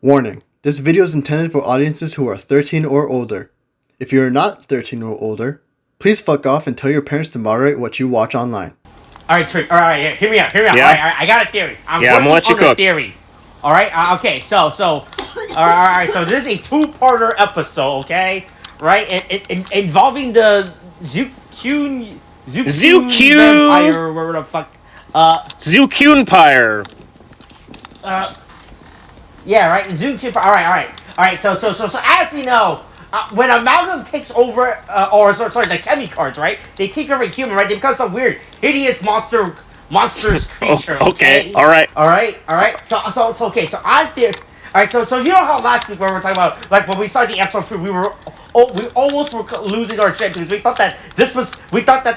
Warning, this video is intended for audiences who are 13 or older. If you are not 13 or older, please fuck off and tell your parents to moderate what you watch online. Alright, Tariq, alright, hear me out. Yeah. Alright, I got a theory. I'm gonna let you on the cook. theory. Alright, okay, so, alright, so this is a two-parter episode, okay? Right, involving the Zukun vampire, whatever the fuck. Zukunpire. Yeah, right, alright, so as we know, when Amalgam takes over, the Chemy cards, right? They take over human, right? They become some weird, hideous monstrous creature. Okay, alright. So I'm there. Alright, so you know how last week when we were talking about, like, when we started the episode 3, we almost were losing our shit because we thought that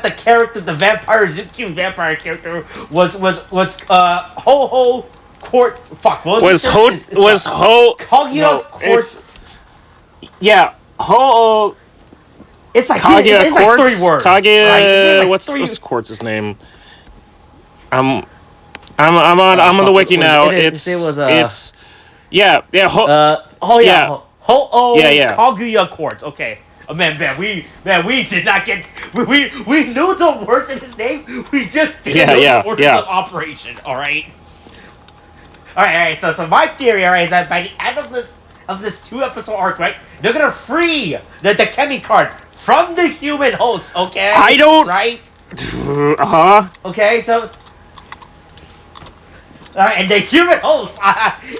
the character, the vampire, Zukun vampire character was Ho-Ho Quartz. Fuck, what was it? Kaguya Quartz. Yeah, Ho. It's like Kaguya it's Quartz. like 3 words. Kaguya. Right? Like what's Quartz's name? I'm on the wiki now. It's yeah. Ho-Oh. Yeah. Kaguya Quartz. Okay. Oh, man, we did not get. We knew the words in his name. We just didn't know the orders of operation. All right. So my theory, is that by the end of this 2-episode arc, right, they're gonna free the Chemy card from the human host. Okay. I don't. Right. Okay. So. Alright, and the human host,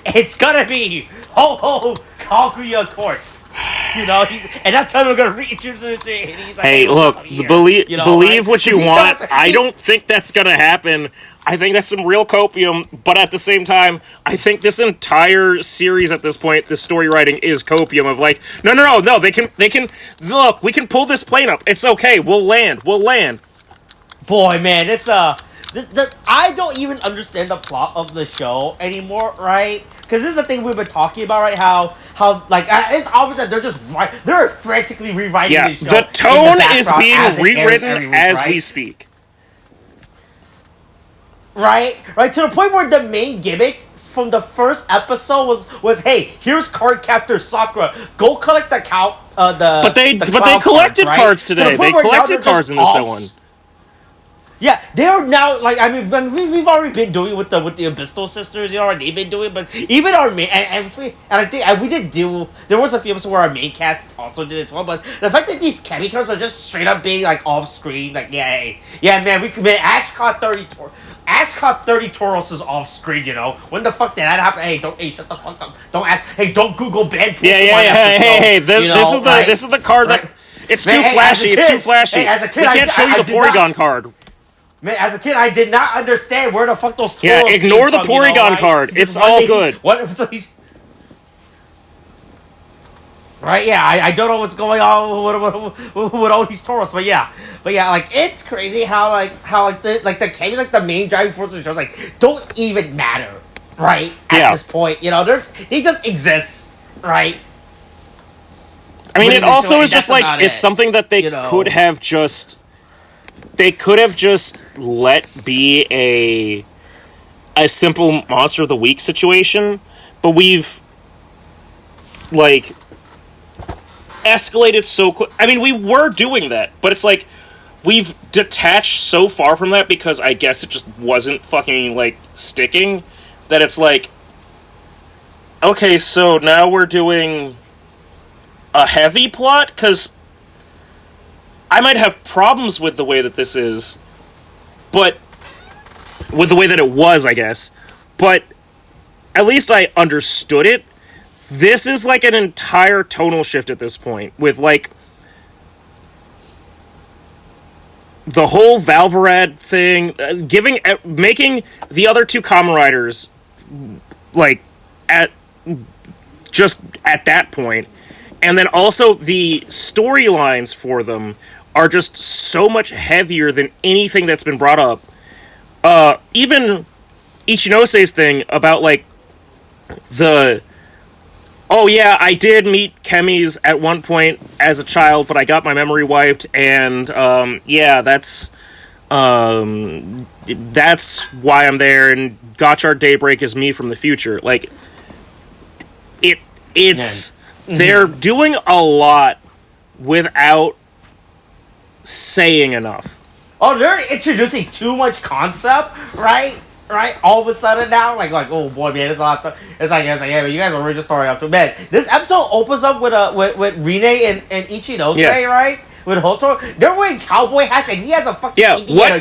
it's gonna be Ho-Ho Kaguya Quartz. You know, and that's how we're gonna reintroduce it. He's like, hey, look, believe what you want. I don't think that's gonna happen. I think that's some real copium, but at the same time, I think this entire series at this point, the story writing is copium of like, no, they can, look, we can pull this plane up. It's okay, we'll land. Boy, man, it's, I don't even understand the plot of the show anymore, right? Because this is the thing we've been talking about, right? How like, it's obvious that they're frantically rewriting the show. The tone is being rewritten as we speak. Right, to the point where the main gimmick from the first episode was hey, here's card captor Sakura, go collect the cow. But they collected cards today. They collected cards in this one. Yeah, they are now, like, I mean, we've already been doing with the Abyssal sisters, you know, they've been doing, but even our main, and I think we did do, there was a few episodes where our main cast also did it as well, but the fact that these Chemy cards are just straight up being, like, off screen, like, man, Ash caught 30 Tauros is off screen, you know, when the fuck did that happen? Hey, shut the fuck up, don't Google ban Pokemon. Hey, this is the card that, it's too flashy, it's too flashy, we can't show you the Porygon card. Man, as a kid, I did not understand where the fuck those Tauros ignore the from, Porygon card. It's all good. Right? Yeah, I don't know what's going on with all these Tauros, but yeah, like it's crazy how the Chemy, like the main driving force of the show, like don't even matter, right? At this point, you know, they just exist, right? I mean, it also is just like it's something that they could have just. They could have just let be a simple Monster of the Week situation, but we've, like, escalated so quick. I mean, we were doing that, but it's like, we've detached so far from that because I guess it just wasn't fucking, like, sticking, that it's like, okay, so now we're doing a heavy plot, because I might have problems with the way that this is, but with the way that it was, I guess, but at least I understood it. This is like an entire tonal shift at this point, with like the whole Valvarad thing, making the other two Kamen Riders like at that point, and then also the storylines for them are just so much heavier than anything that's been brought up. Even Ichinose's thing about, like, I did meet Chemy's at one point as a child, but I got my memory wiped, and, that's why I'm there, and Gotchard Daybreak is me from the future. Like, it's they're doing a lot without saying enough. Oh, they're introducing too much concept, right? Right? All of a sudden now, like, oh boy, man, it's a lot. It's like, yeah, man, you guys are really just story up to man. This episode opens up with Rine and Ichinose, right? With Hoto, they're wearing cowboy hats, and he has a fucking what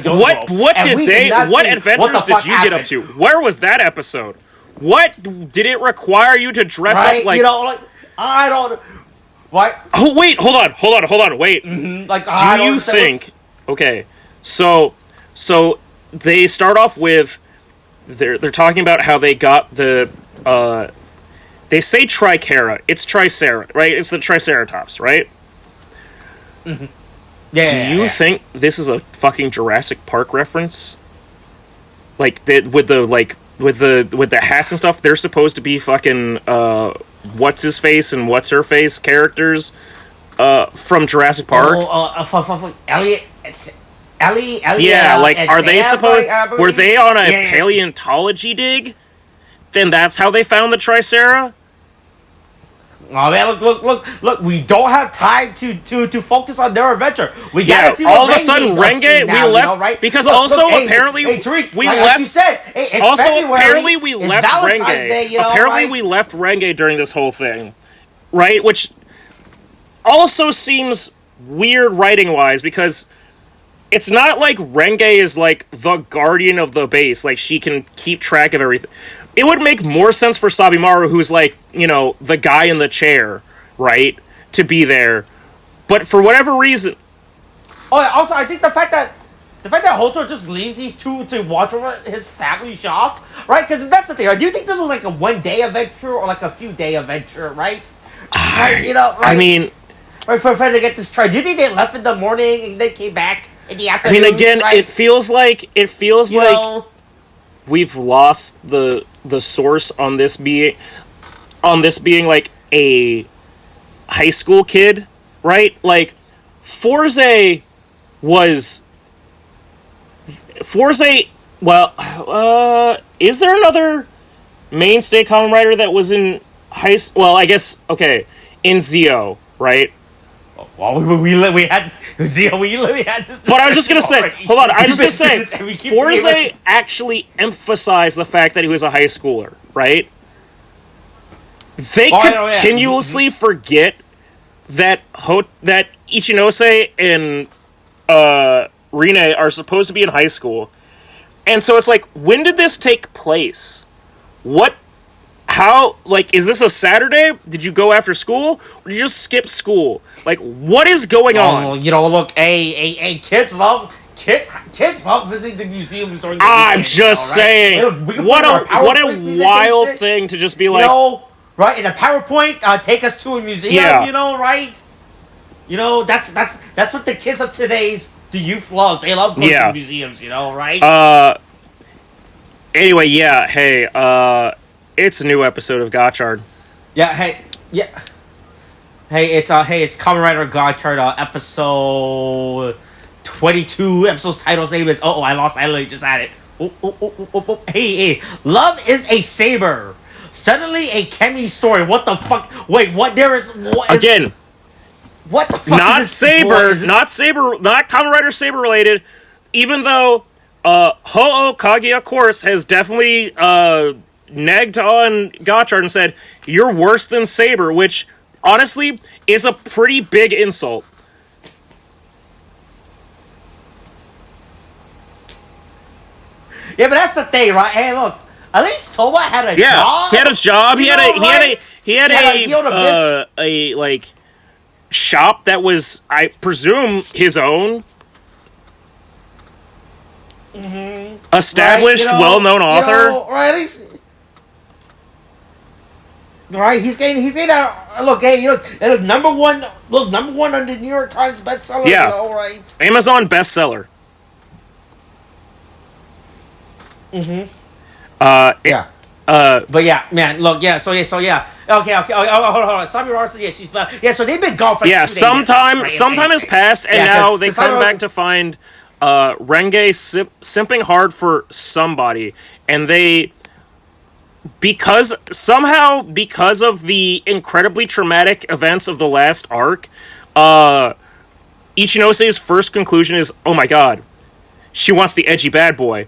adventures did you get up to? Where was that episode? What did it require you to dress up like? I don't. What? Oh wait, hold on, wait. Mm-hmm. Like, do you think? Okay, so they start off with they're talking about how they got the they say Trichera, it's Tricera, right? It's the Triceratops, right? Mm-hmm. Yeah. Do you think this is a fucking Jurassic Park reference? Like that with the hats and stuff, they're supposed to be fucking what's his face and what's her face characters from Jurassic Park. Elliot. Yeah, like are they supposed? Were they on a paleontology dig? Then that's how they found the Tricera. Oh man, look! We don't have time to focus on their adventure. We gotta see all of a sudden Renge we left right? Because apparently Tariq, we like left. You said, also February, apparently we left Valentine's Renge. Day, Apparently we left Renge during this whole thing, right? Which also seems weird writing wise because it's not like Renge is like the guardian of the base, like she can keep track of everything. It would make more sense for Sabimaru, who's like, the guy in the chair, right, to be there. But for whatever reason... Oh, also, I think the fact that Hoto just leaves these two to watch over his family shop, right? Because that's the thing, right? Do you think this was like a one-day adventure or like a few-day adventure, right? Right, right? I mean... Right, for to get this try. Do you think they left in the morning and they came back in the afternoon? I mean, again, right? it feels like we've lost the source on this being like a high school kid, right? Like Forze well, is there another mainstay Kamen Rider that was in high school? Well, I guess in Zio, right? Well, we had Zio, we had this. But I was just gonna say, hold on, I was just gonna say, Forze actually emphasized the fact that he was a high schooler, right? They continuously forget that that Ichinose and Rine are supposed to be in high school, and so it's like, when did this take place? How, like, is this a Saturday? Did you go after school? Or did you just skip school? Like, what is going on? Look, kids love visiting the museums during the I'm weekend, just saying, what a wild thing to just be like, right? In a PowerPoint, take us to a museum, right? That's what the kids of today's the youth loves. They love going to museums, right? Anyway, hey, it's a new episode of Gotchard. Hey, it's Kamen Rider Gotchard, episode 22. Episode's title's name is I lost. I literally just had it. Hey, love is a Saber. Suddenly a Chemy Story. What the fuck? Wait, what? Again. What the fuck? Not Saber. Not Kamen Rider Saber related. Even though Ho-Oh Kaguya Course has definitely negged on Gotchard and said, "You're worse than Saber," which honestly is a pretty big insult. Yeah, but that's the thing, right? Hey, look, at least Toba had a job. He had a job. He had a like shop that was, I presume, his own. Mm-hmm. Established, well-known author. Right, he's getting number one on the New York Times bestseller. Yeah, right. Amazon bestseller. Mm-hmm. But yeah, man, look, so yeah. Okay, hold on. Sammy Larson, she's so they've been gone for 2 days. Sometime has passed, and now they come back to find Renge simping hard for somebody, and they because of the incredibly traumatic events of the last arc, Ichinose's first conclusion is, oh my god, she wants the edgy bad boy.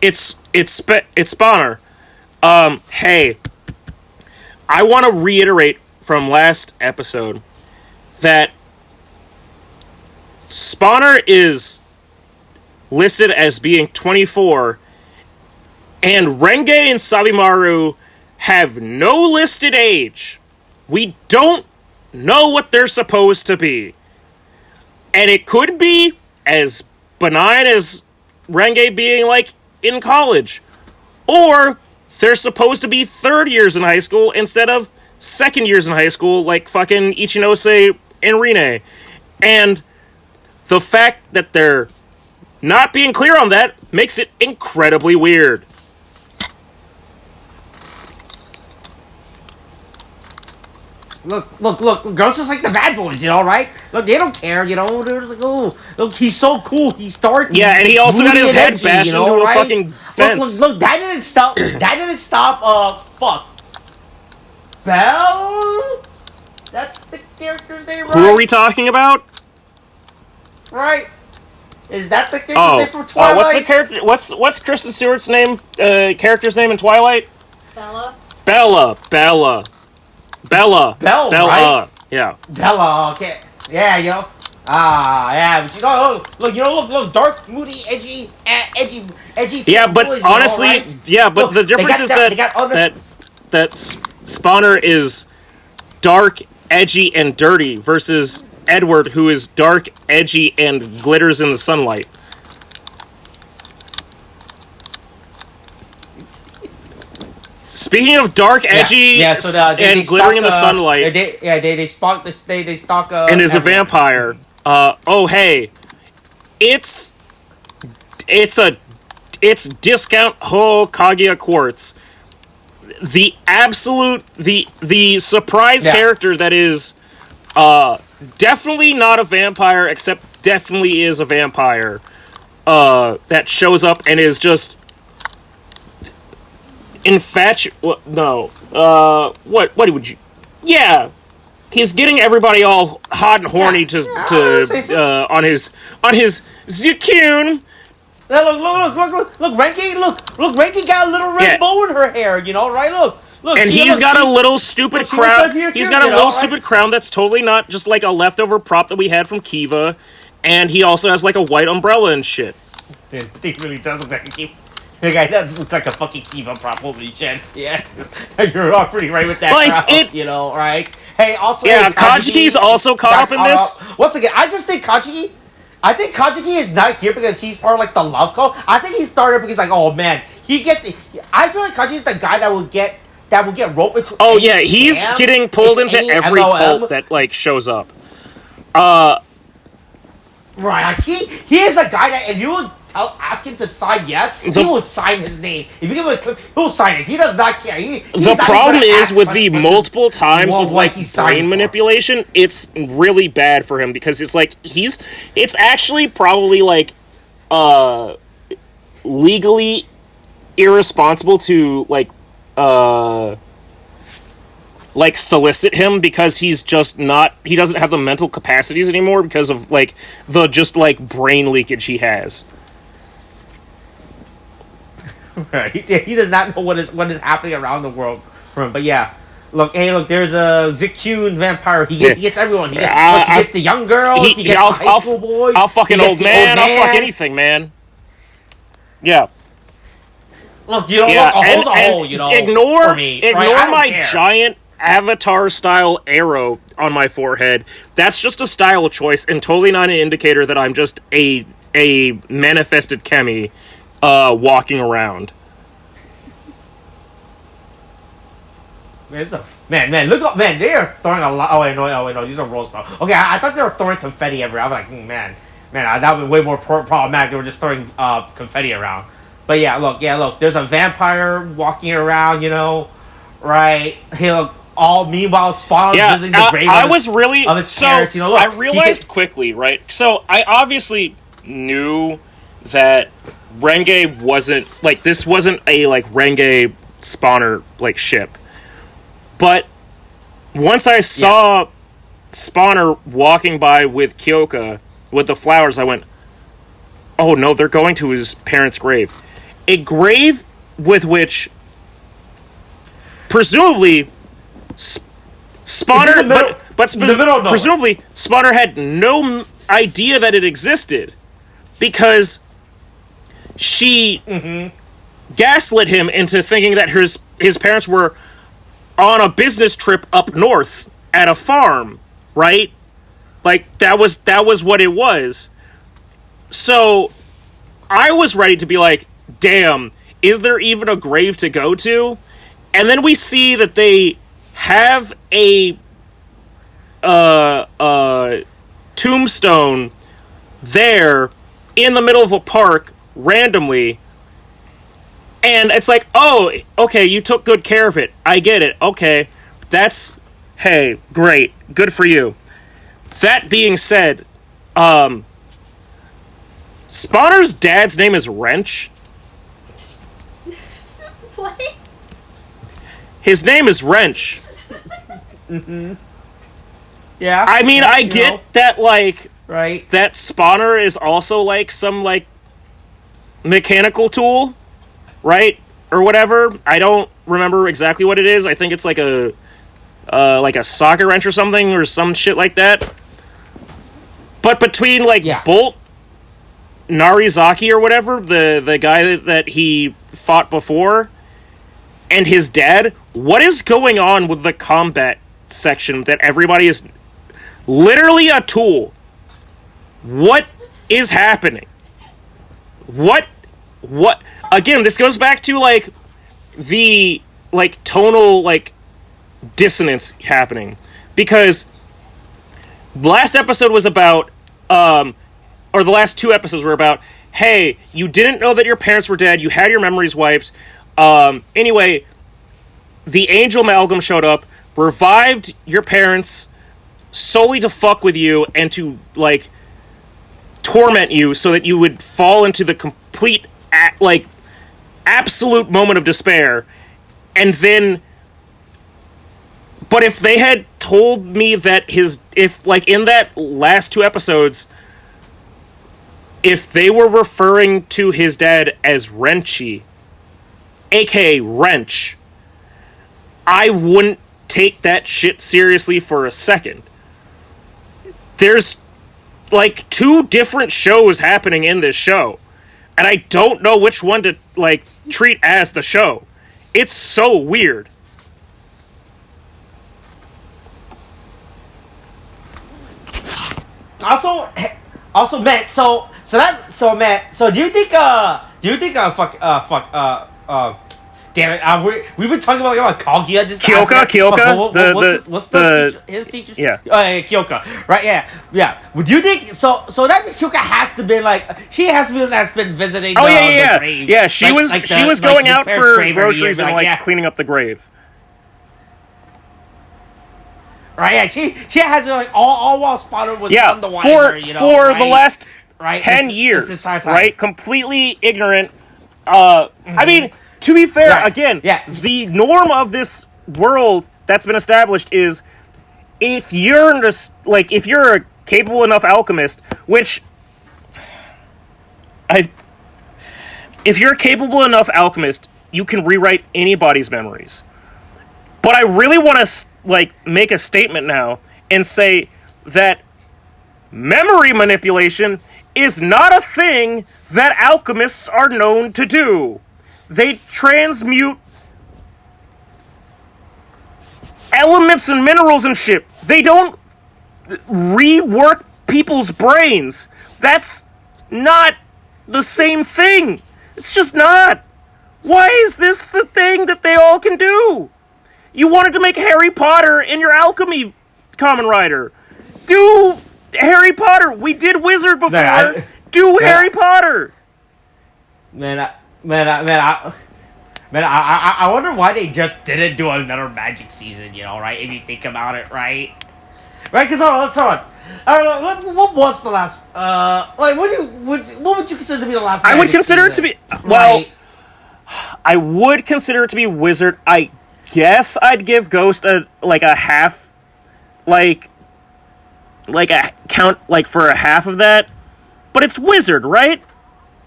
It's Spawner. Hey, I want to reiterate from last episode that Spawner is listed as being 24, and Renge and Sabimaru have no listed age. We don't know what they're supposed to be. And it could be as benign as Renge being, like, in college. Or they're supposed to be third years in high school instead of second years in high school, like fucking Ichinose and Rine. And the fact that they're not being clear on that makes it incredibly weird. Look, girls just like the bad boys, you know, right? Look, they don't care, you know, they're just like, oh, look, he's so cool, he's dark. Yeah, and he also got his head edgy, bashed into a fucking fence. Look, that didn't stop, Belle? That's the character's name, right? Who are we talking about? Right? Is that the character's name from Twilight? What's the character, what's Kristen Stewart's name, character's name in Twilight? Bella, right? Yeah. Bella, okay. Yeah, yo. Yeah, but look, dark, moody, edgy. Yeah, but boys, honestly, you know, right? yeah, but Look, the difference is that Spawner is dark, edgy, and dirty versus Edward, who is dark, edgy, and glitters in the sunlight. Speaking of dark, edgy, and glittering in the sunlight, they stalk. and is a vampire. Hey, it's discount Kaguya Quartz. The surprise character that is definitely not a vampire, except definitely is a vampire. That shows up and is just what would you? Yeah, he's getting everybody all hot and horny on his Zikun. Look, Renki got a little red bow in her hair, you know, right? Look, and he's got a little stupid crown. He's got a little stupid crown that's totally not just like a leftover prop that we had from Kiva, and he also has like a white umbrella and shit. He really does look like a Kiva. The guy does look like a fucking Kiva prop, holy shit. Yeah, you're all pretty right with that. Like crowd, you know, right? Hey, also, Kajiki's also caught up in this. Once again, I just think Kajiki is not here because he's part of like the love cult. I think he started because like, oh man, I feel like Kajiki's the guy that will get roped into. Oh yeah, he's getting pulled into every cult that like shows up. Right, like, he is a guy that if you would ask him to sign yes, he will sign his name. If you give him a clip, he'll sign it. He does not care. The problem is with the multiple times of like brain manipulation, it's really bad for him because it's like it's actually probably like legally irresponsible to like solicit him because he's just not, he doesn't have the mental capacities anymore because of like the just like brain leakage he has. Right, he does not know what is happening around the world for him. But yeah, look, there's a Zikun vampire. He gets everyone. He gets the young girls. He gets the high school boys. I'll fucking old man. I'll fuck anything, man. Yeah. Look, you know, a hole's a hole. You know, ignore right? my giant Avatar style arrow on my forehead. That's just a style choice and totally not an indicator that I'm just a manifested Chemy walking around. Man, look up, man, they are throwing a lot. Oh wait, no, these are rolls, bro. Okay, I thought they were throwing confetti everywhere. I'm like, man, that would be way more problematic. They were just throwing confetti around. But yeah, look, there's a vampire walking around, you know, right? Hey, look, meanwhile, Spawn visiting the grave of his parents, you know, look, I realized quickly, right? So I obviously knew that Renge wasn't, like, this wasn't a, like, Renge spawner like ship. But once I saw Spawner walking by with Kyoka with the flowers, I went, oh no, they're going to his parents' grave. A grave with which presumably Spawner, presumably Spawner had no idea that it existed because she gaslit him into thinking that his parents were on a business trip up north at a farm, right? Like that was what it was. So I was ready to be like, damn, is there even a grave to go to? And then we see that they have a tombstone there in the middle of a park randomly. And it's like, oh, okay, you took good care of it. I get it. Okay. Hey, great. Good for you. That being said, Spawner's dad's name is Wrench. What? His name is Wrench. Yeah. I mean, I get that, like, right. That Spawner is also, like, some, like, mechanical tool, right? Or whatever. I don't remember exactly what it is. I think it's like a socket wrench or something, or some shit like that. But between, like, Bolt, Narizaki or whatever, the guy that he fought before, and his dad, what is going on with the combat section that everybody is literally a tool? What is happening? What? Again, this goes back to, like, the, like, tonal, like, dissonance happening. Because the last episode was about, or the last two episodes were about, hey, you didn't know that your parents were dead, you had your memories wiped. Anyway, the Angel Amalgam showed up, revived your parents solely to fuck with you and to, like, torment you so that you would fall into the complete, like, absolute moment of despair. And then, but if they had told me that if, like, in that last two episodes, if they were referring to his dad as Wrenchy, aka Wrench, I wouldn't take that shit seriously for a second. There's, like, two different shows happening in this show, and I don't know which one to, like, treat as the show. It's so weird. Also, Matt. Matt. So, do you think? Damn it! We've been talking about Kaguya. Kyoka. What's his teacher? Yeah. Kyoka. Right? Yeah. Would you think? So that means Kyoka has to be like she has to be that's been visiting. Oh the grave. Yeah. She was going out for groceries and like cleaning up the grave. Right? Yeah. She has like all while Spawner was on the wire. For the last 10 years, this right? Completely ignorant. I mean, to be fair, the norm of this world that's been established is if you're a capable enough alchemist, if you're a capable enough alchemist, you can rewrite anybody's memories. But I really want to make a statement now and say that memory manipulation is not a thing that alchemists are known to do. They transmute elements and minerals and shit. They don't rework people's brains. That's not the same thing. It's just not. Why is this the thing that they all can do? You wanted to make Harry Potter in your alchemy, Kamen Rider. Do Harry Potter. We did Wizard before. Harry Potter. I wonder why they just didn't do another Magic season, right? If you think about it, right? Right, because, hold on. What was the last, what would you consider to be the last Magic I would consider season? it to be, well, right? I would consider it to be Wizard. I guess I'd give Ghost a half, like a count, like for a half of that. But it's Wizard, right?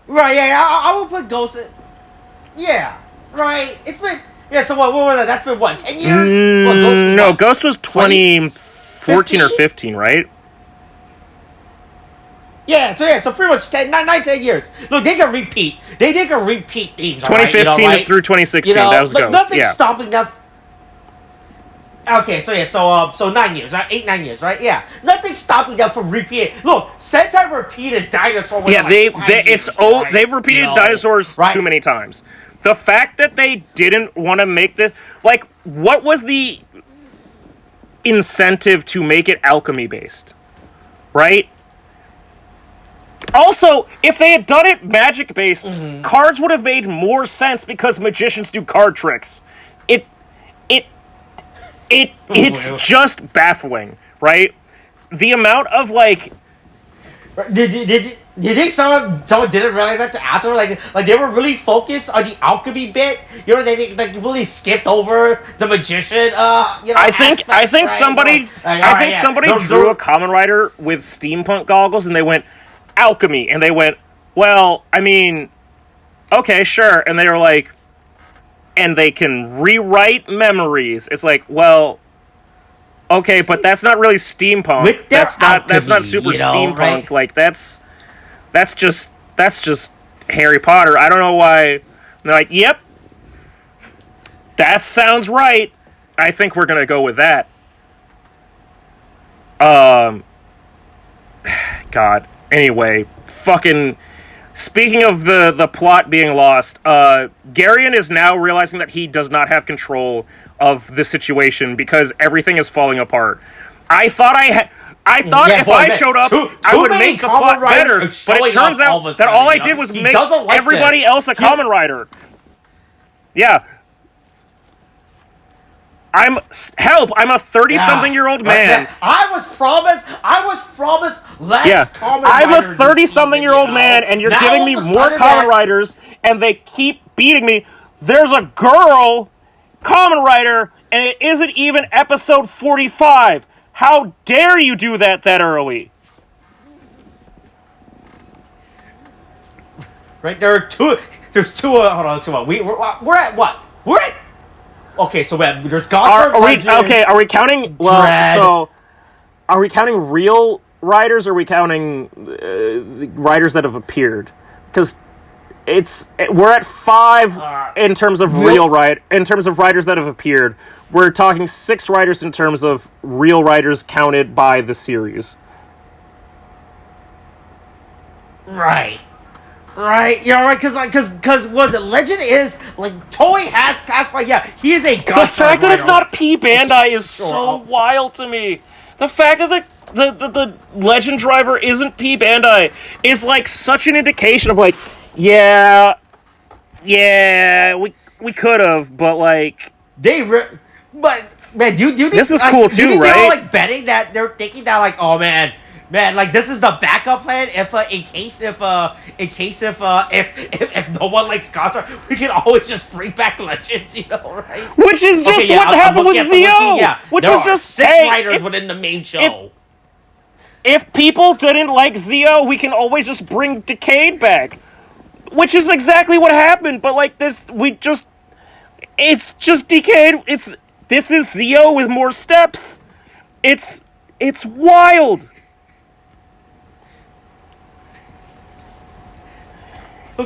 Right, yeah, I would put Ghost in. Yeah, right. It's been. Yeah, so what was that? That's been what, 10 years? No, Ghost was 2014 or 15, right? Yeah, so pretty much 10 years. Look, they can repeat. They can repeat themes. 2015 right? through 2016, that was Ghost. Nothing's stopping them. Okay, so 9 years, right? 8-9 years, right? Yeah, nothing's stopping them from repeating. Look, Sentai repeated dinosaur. Yeah, they've repeated dinosaurs too many times. The fact that they didn't want to make this, like, what was the incentive to make it alchemy based, right? Also, if they had done it magic based, cards would have made more sense because magicians do card tricks. It's just baffling, right? The amount of like. Did you think someone didn't realize that after like they were really focused on the alchemy bit? You know, they like really skipped over the magician. I think somebody drew a Kamen Rider with steampunk goggles and they went alchemy and they went, well, I mean, okay, sure, and they were like, and they can rewrite memories. It's like, well, okay, but that's not really steampunk. That's not super steampunk. Right? Like that's just Harry Potter. I don't know why. And they're like, yep, that sounds right. I think we're gonna go with that. God. Anyway, fucking. Speaking of the plot being lost, Garion is now realizing that he does not have control of the situation because everything is falling apart. I thought if I showed up, I would make the plot better, but it turns out that all I did was make everybody else a Kamen Rider. Yeah. I'm a 30-something-year-old man. I was promised less Kamen Riders. I'm a 30-something-year-old man, and you're giving me more Kamen Riders, and they keep beating me. There's a girl Kamen Rider, and it isn't even episode 45. How dare you do that early? Right, there's two. Hold on, two. We're at what? We're at. Okay, so there's Gotchard. Are we counting? Well, Dread. So are we counting real riders, or are we counting riders that have appeared? Because we're at 5 in terms of in terms of riders that have appeared. We're talking 6 riders in terms of real riders counted by the series. Right. Right, yeah, right, because what the legend is, like, Toei has classified, yeah, he is a Gotchard. The fact that it's not P. Bandai is so wild to me. The fact that the legend driver isn't P. Bandai is, like, such an indication of, like, yeah, we could have, but, like... But, man, do you think... This is cool, too, right? They're, like, betting that, they're thinking that, like, oh, man, like this is the backup plan. If no one likes Gotchard, we can always just bring back Legends, you know, right? Which is just what happened with Zio. Which was just 6 writers within the main show. If people didn't like Zio, we can always just bring Decade back, which is exactly what happened. But like this, it's just Decade. This is Zio with more steps. It's wild.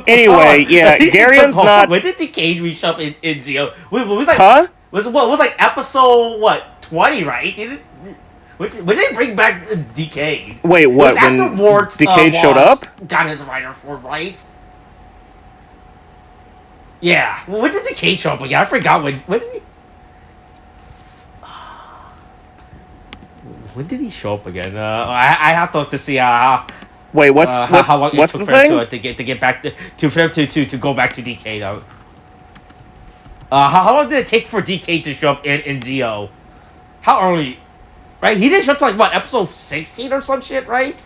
Anyway, yeah, Garion's not... When did Decade reach up in Zio? Was like, was like episode, 20, right? When did they bring back Decade? Wait, what? When Decade showed up? Got his rider form, right? Yeah. Well, when did Decade show up again? I forgot when did he... When did he show up again? I have to look to see wait, how long what's the thing? To get back to go back to DK though. How long did it take for DK to show up in Zio? How early? Right, he didn't show up to like what, episode 16 or some shit, right?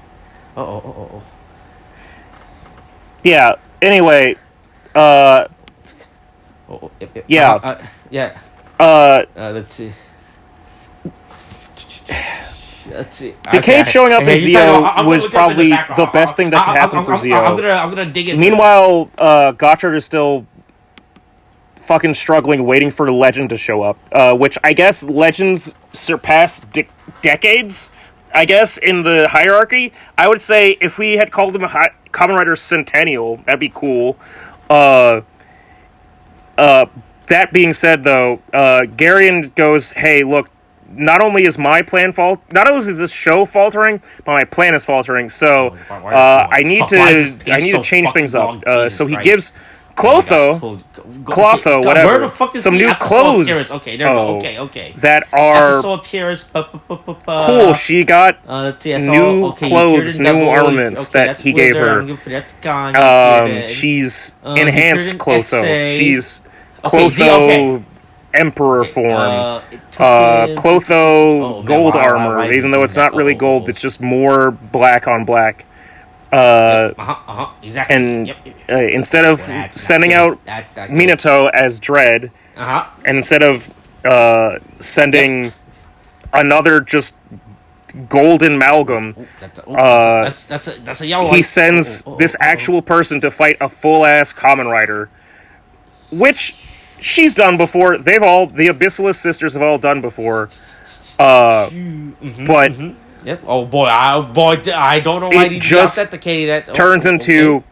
Yeah. Anyway, Yeah. Yeah. Uh, Let's see. Let's see. Decade showing up in Zio I'm was probably the best thing that could happen for Zio. I'm gonna dig into Meanwhile, Gotchard is still fucking struggling, waiting for Legend to show up. Which I guess Legends surpass decades. I guess in the hierarchy, I would say if we had called them a Kamen Rider Centennial, that'd be cool. That being said, though, Garion goes, "Hey, look. Not only is my plan not only is this show faltering, but my plan is faltering. So I need to change things up. So he gives Clotho, whatever, some new clothes. Okay, there we go. Okay. That are cool. She got new clothes, new armaments that he gave her. She's enhanced Clotho. She's Clotho Emperor form. Clotho gold armor, even though it's not really gold, it's just more black on black. Exactly. And instead of sending out Minato as Dread, and instead of sending another just golden Malgam, that's a yellow. He sends this actual person to fight a full-ass Kamen Rider, which she's done before. The Abyssalist sisters have all done before. But yep. Oh boy, I don't know why he just authenticated that. Turns into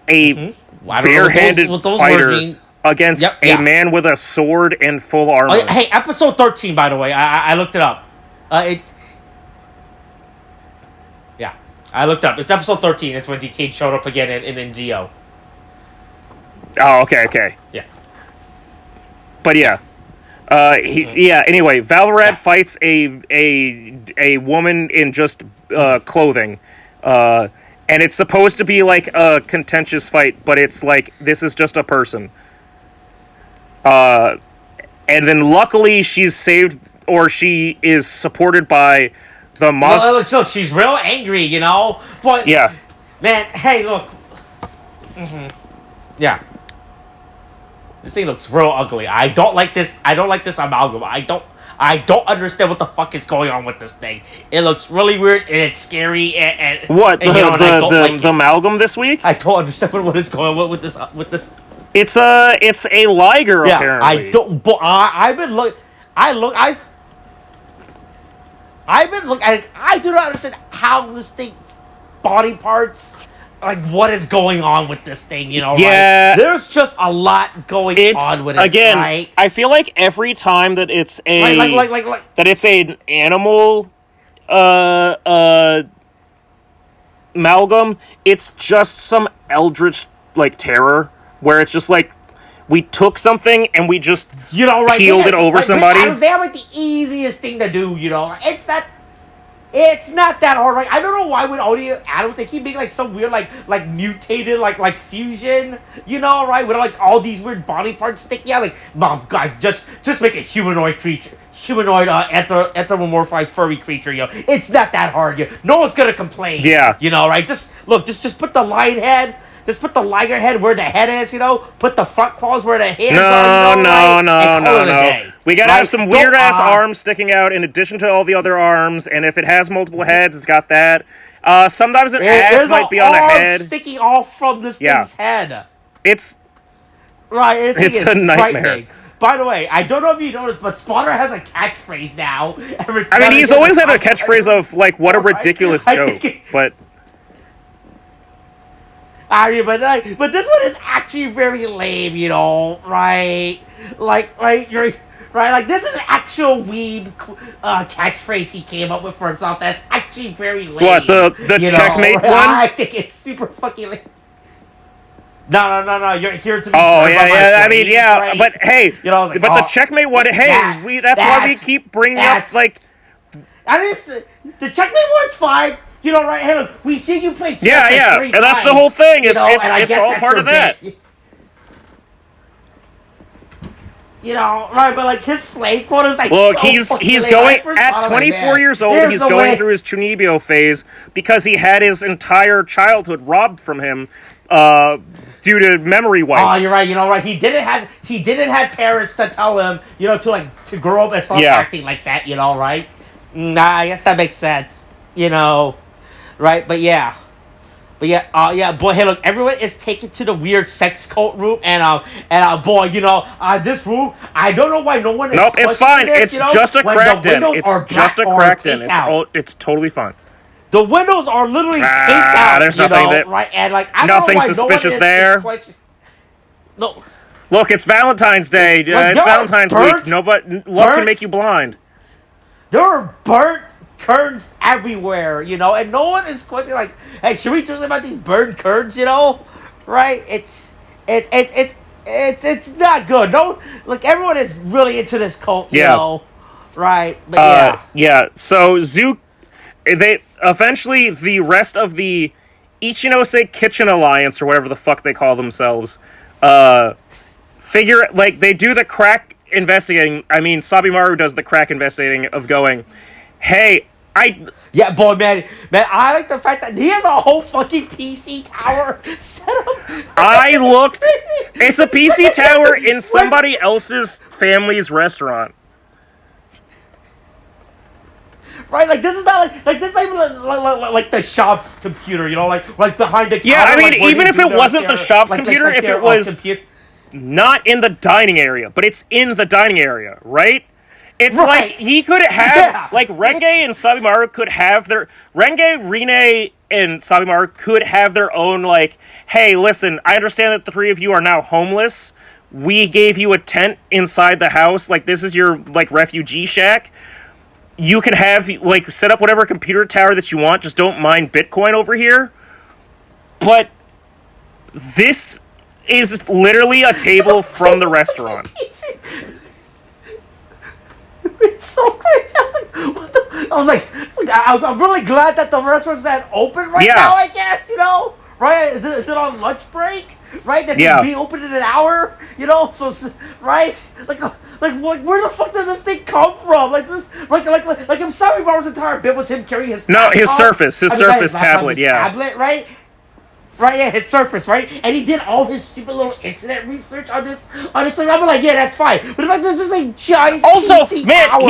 a barehanded fighter against a man with a sword and full armor. Hey, episode 13, by the way, I looked it up. I looked up. It's episode 13. It's when Decade showed up again in Zio. Oh, okay. Yeah. But anyway, Valorad fights a woman in just clothing. And it's supposed to be like a contentious fight, but it's like, this is just a person. And then luckily she's saved, or she is supported by the monster. Look, she's real angry, you know? But, yeah. Man, hey, look. Yeah. This thing looks real ugly. I don't like this amalgam. I don't understand what the fuck is going on with this thing. It looks really weird and it's scary and what the amalgam this week? I don't understand what is going on with this. It's a Liger apparently. I don't. But I've been looking. I do not understand how this thing, body parts. Like, what is going on with this thing, you know? Yeah. Right? There's just a lot going on with it, again, right? I feel like every time that it's a... Like. That it's an animal, amalgam, it's just some eldritch, like, terror, where it's just like, we took something and we just peeled it over somebody. They have, like, the easiest thing to do, you know? It's not that hard, right? I don't know why with audio Adam they keep making like some weird like mutated like fusion, you know, right? With like all these weird body parts sticking out. Like, mom, God, just make a humanoid creature, anthropomorphized furry creature, you know. It's not that hard, you. No one's gonna complain. Yeah. You know, right? Just put the lion head. Just put the liger head where the head is, you know. Put the front claws where the hands are. No. We gotta have some weird ass arms sticking out in addition to all the other arms, and if it has multiple heads, it's got that. Sometimes an ass might be on a head sticking off from this thing's head. It's a nightmare. By the way, I don't know if you noticed, but Spawner has a catchphrase now. I mean, he's always had a catchphrase of like, "What a ridiculous joke," but. But this one is actually very lame, you know, right? Like this is an actual weeb catchphrase he came up with for himself. That's actually very lame. What, the checkmate one? I think it's super fucking lame. No. You're here to be. Oh yeah. I mean, yeah, right? But hey, you know, like, but the checkmate one. Hey, that's why we keep bringing up like. I mean, the checkmate one's fine. You know, right? Hey, look, we see you play chess yeah, and that's the whole thing. It's all part of that. You know, right? But like his flame quota is like. Look, so he's going at 24 years old. He's going through his Chunibyo phase because he had his entire childhood robbed from him due to memory wipe. Oh, you're right. Right. He didn't have parents to tell him, to grow up and stop acting like that. Right? Nah, I guess that makes sense. Right? But yeah. Boy, hey, look, everyone is taken to the weird sex cult room, boy, this room, I don't know why no one is. Nope, it's fine. This, it's just a crack den. It's just a crack den. It's totally fine. The windows are literally taped out. There's nothing right? And I nothing don't know why suspicious no one there. No. Look, it's Valentine's Day. It's Valentine's week. Love can make you blind. There are burnt curtains everywhere, and no one is questioning, like, hey, should we do something about these burnt curtains, right? It's not good. No, like, everyone is really into this cult, right? But so they eventually, the rest of the Ichinose Kitchen Alliance, or whatever the fuck they call themselves, figure, like, they do the crack investigating. I mean, Sabimaru does the crack investigating of going, hey, yeah, boy, man, I like the fact that he has a whole fucking PC tower set up. I looked. It's a PC tower in somebody else's family's restaurant. Right, like, this is not like this is not even like the shop's computer, like behind the counter. Yeah, I mean, even if it wasn't the shop's computer, if it was not in the dining area, but it's in the dining area, right? It's like he could have, like, Renge and Sabimaru could have their... Renge, Rine, and Sabimaru could have their own, like, hey, listen, I understand that the three of you are now homeless. We gave you a tent inside the house. Like, this is your, like, refugee shack. You can have, like, set up whatever computer tower that you want. Just don't mind Bitcoin over here. But this is literally a table from the restaurant. It's so crazy. I was like, what the? I was like, I'm really glad that the restaurant's not open right now, I guess, right? Is it on lunch break? Right? That can be open in an hour, so, right? Like, where the fuck did this thing come from? Like, this, like I'm sorry, Barber's entire bit was him carrying his Surface tablet, tablet, right? Right, yeah, his Surface, right? And he did all his stupid little internet research on this. I'm like, yeah, that's fine. But like, this is a giant PC tower.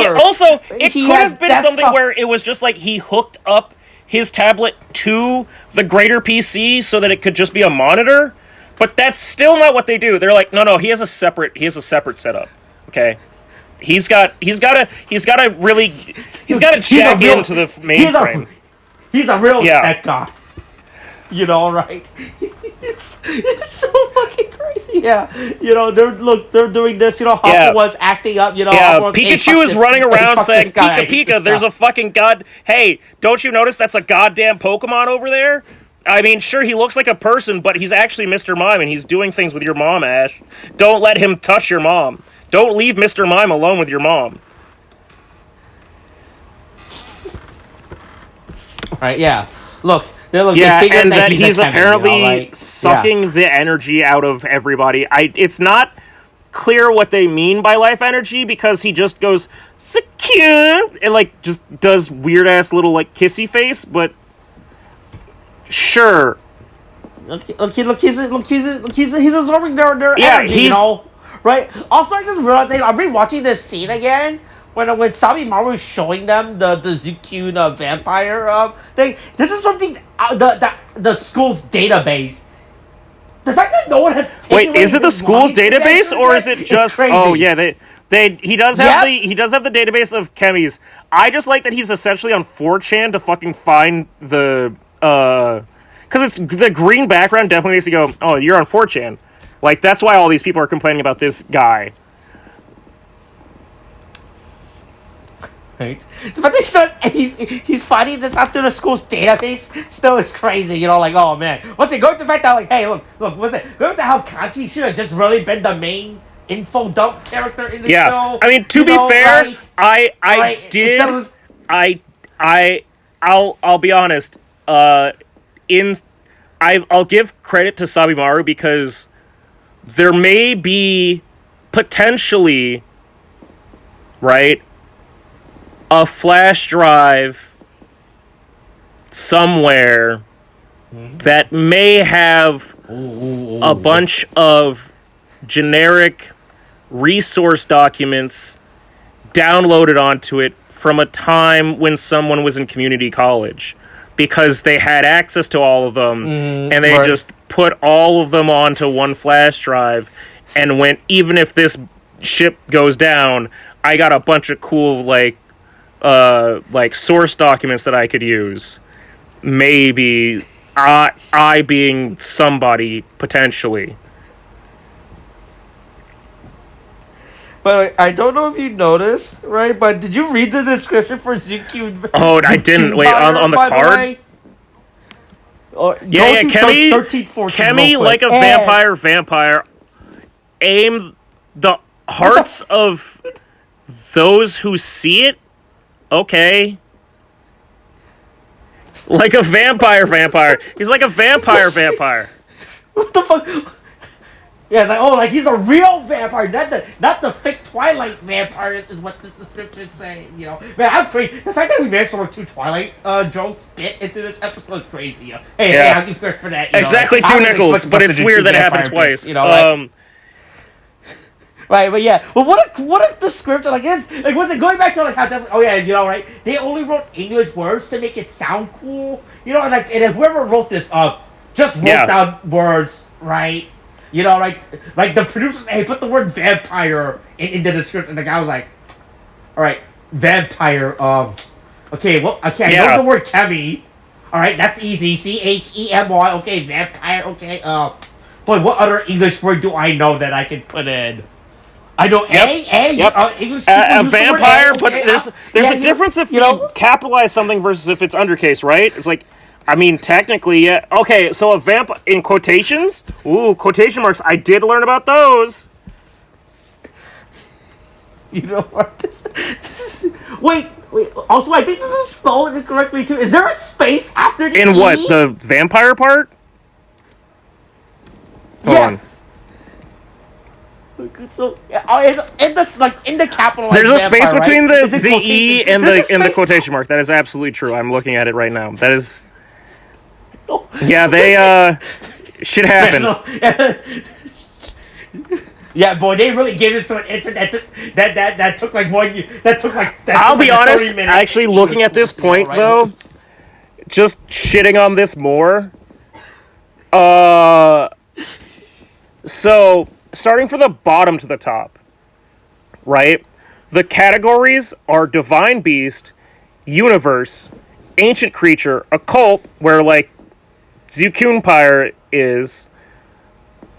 It could have been something where it was just like he hooked up his tablet to the greater PC so that it could just be a monitor. But that's still not what they do. They're like, no, he has a separate setup. Okay, he's got to jack into the mainframe. He's a real tech guy. Right? it's so fucking crazy. Yeah, they're doing this. Hopper was acting up. Pikachu is running around saying, "Pika, Pika, there's a fucking god. Hey, don't you notice that's a goddamn Pokemon over there?" I mean, sure, he looks like a person, but he's actually Mr. Mime, and he's doing things with your mom, Ash. Don't let him touch your mom. Don't leave Mr. Mime alone with your mom. Right? Yeah. Look. And that he's apparently sucking the energy out of everybody. It's not clear what they mean by life energy, because he just goes secure and, like, just does weird ass little, like, kissy face, but sure. Look, he's absorbing their energy, right? Also, I just realized I'm rewatching this scene again. When Sabimaru is showing them the Zukyun vampire thing, this is something the school's database. The fact that no one has wait, is it the school's database or is it just? Oh yeah, he does have the database of Chemy's. I just like that he's essentially on 4chan to fucking find the because it's the green background definitely makes you go, oh, you're on 4chan. Like, that's why all these people are complaining about this guy. Right. But he's finding this after the school's database still is crazy, like, oh man. What's it going to the fact that, like, hey, look, what's it? Going to how Kanchi should have just really been the main info dump character in the show. I mean, to be fair, right? I'll be honest. I'll give credit to Sabimaru because there may be potentially, right, a flash drive somewhere that may have a bunch of generic resource documents downloaded onto it from a time when someone was in community college, because they had access to all of them, and they just put all of them onto one flash drive and went, even if this ship goes down, I got a bunch of cool like source documents that I could use. Maybe I being somebody potentially. But I don't know if you noticed, right? But did you read the description for ZQ? Oh, I didn't. Wait, on the card? Yeah, Chemy, like a vampire, aim the hearts of those who see it? Okay. Like a vampire. He's like a vampire. What the fuck? Yeah, like he's a real vampire, not the fake Twilight vampire is what this description is saying, you know. Man, I'm crazy. The fact that we managed to work 2 Twilight jokes bit into this episode is crazy, you know? Hey, I'll give credit for that. Exactly, know? 2 nickels, but it's weird that it happened twice. You know, right, but yeah. Well, what if the script was it going back to like how you know, right? They only wrote English words to make it sound cool, you know, and whoever wrote this just wrote down words, right? You know, like the producers, hey, put the word vampire in the description, and the guy was like, all right, vampire, okay, I know the word Chemy, all right, that's easy, Chemy, okay, vampire, okay, boy, what other English word do I know that I can put in? I know English a vampire, but there's a difference if you capitalize something versus if it's undercase, right? It's like, I mean, technically, yeah. Okay, so a vamp in quotations? Ooh, quotation marks. I did learn about those. You know what? Wait. Also, I think this is spelled incorrectly too. Is there a space after the In E? what? The vampire part? Hold on. So in the capital. There's a space between right? the E and the quotation mark. That is absolutely true. I'm looking at it right now. That is. Yeah, they shit happened. Yeah, boy, they really gave us to an internet that took like 1 year. I'll be honest. Actually, looking at this point though, just shitting on this more. So starting from the bottom to the top, right? The categories are Divine Beast, Universe, Ancient Creature, Occult, where like Zukunpire is,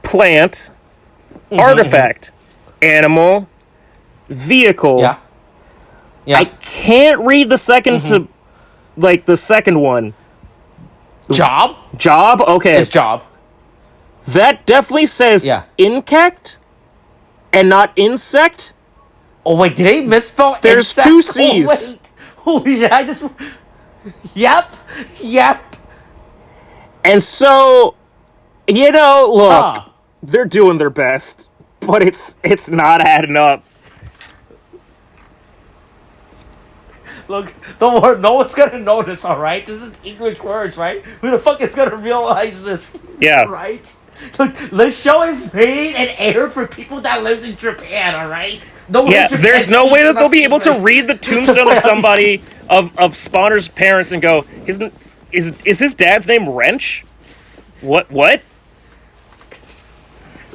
Plant, Artifact, Animal, Vehicle. Yeah. I can't read the second to, like, the second one. Job? Job? Okay. It's job. That definitely says incact and not insect. Oh, wait, did they misspell There's insect? 2 C's. Holy shit, I just... Yep. And so, you know, look, they're doing their best, but it's not adding up. Look, don't worry, no one's gonna notice, alright? This is English words, right? Who the fuck is gonna realize this? Yeah. Right? Look, the show is made and aired for people that lives in Japan, alright? There's no way that they'll be able to read the tombstone of somebody, of Spawner's parents and go, is his dad's name Wrench? What?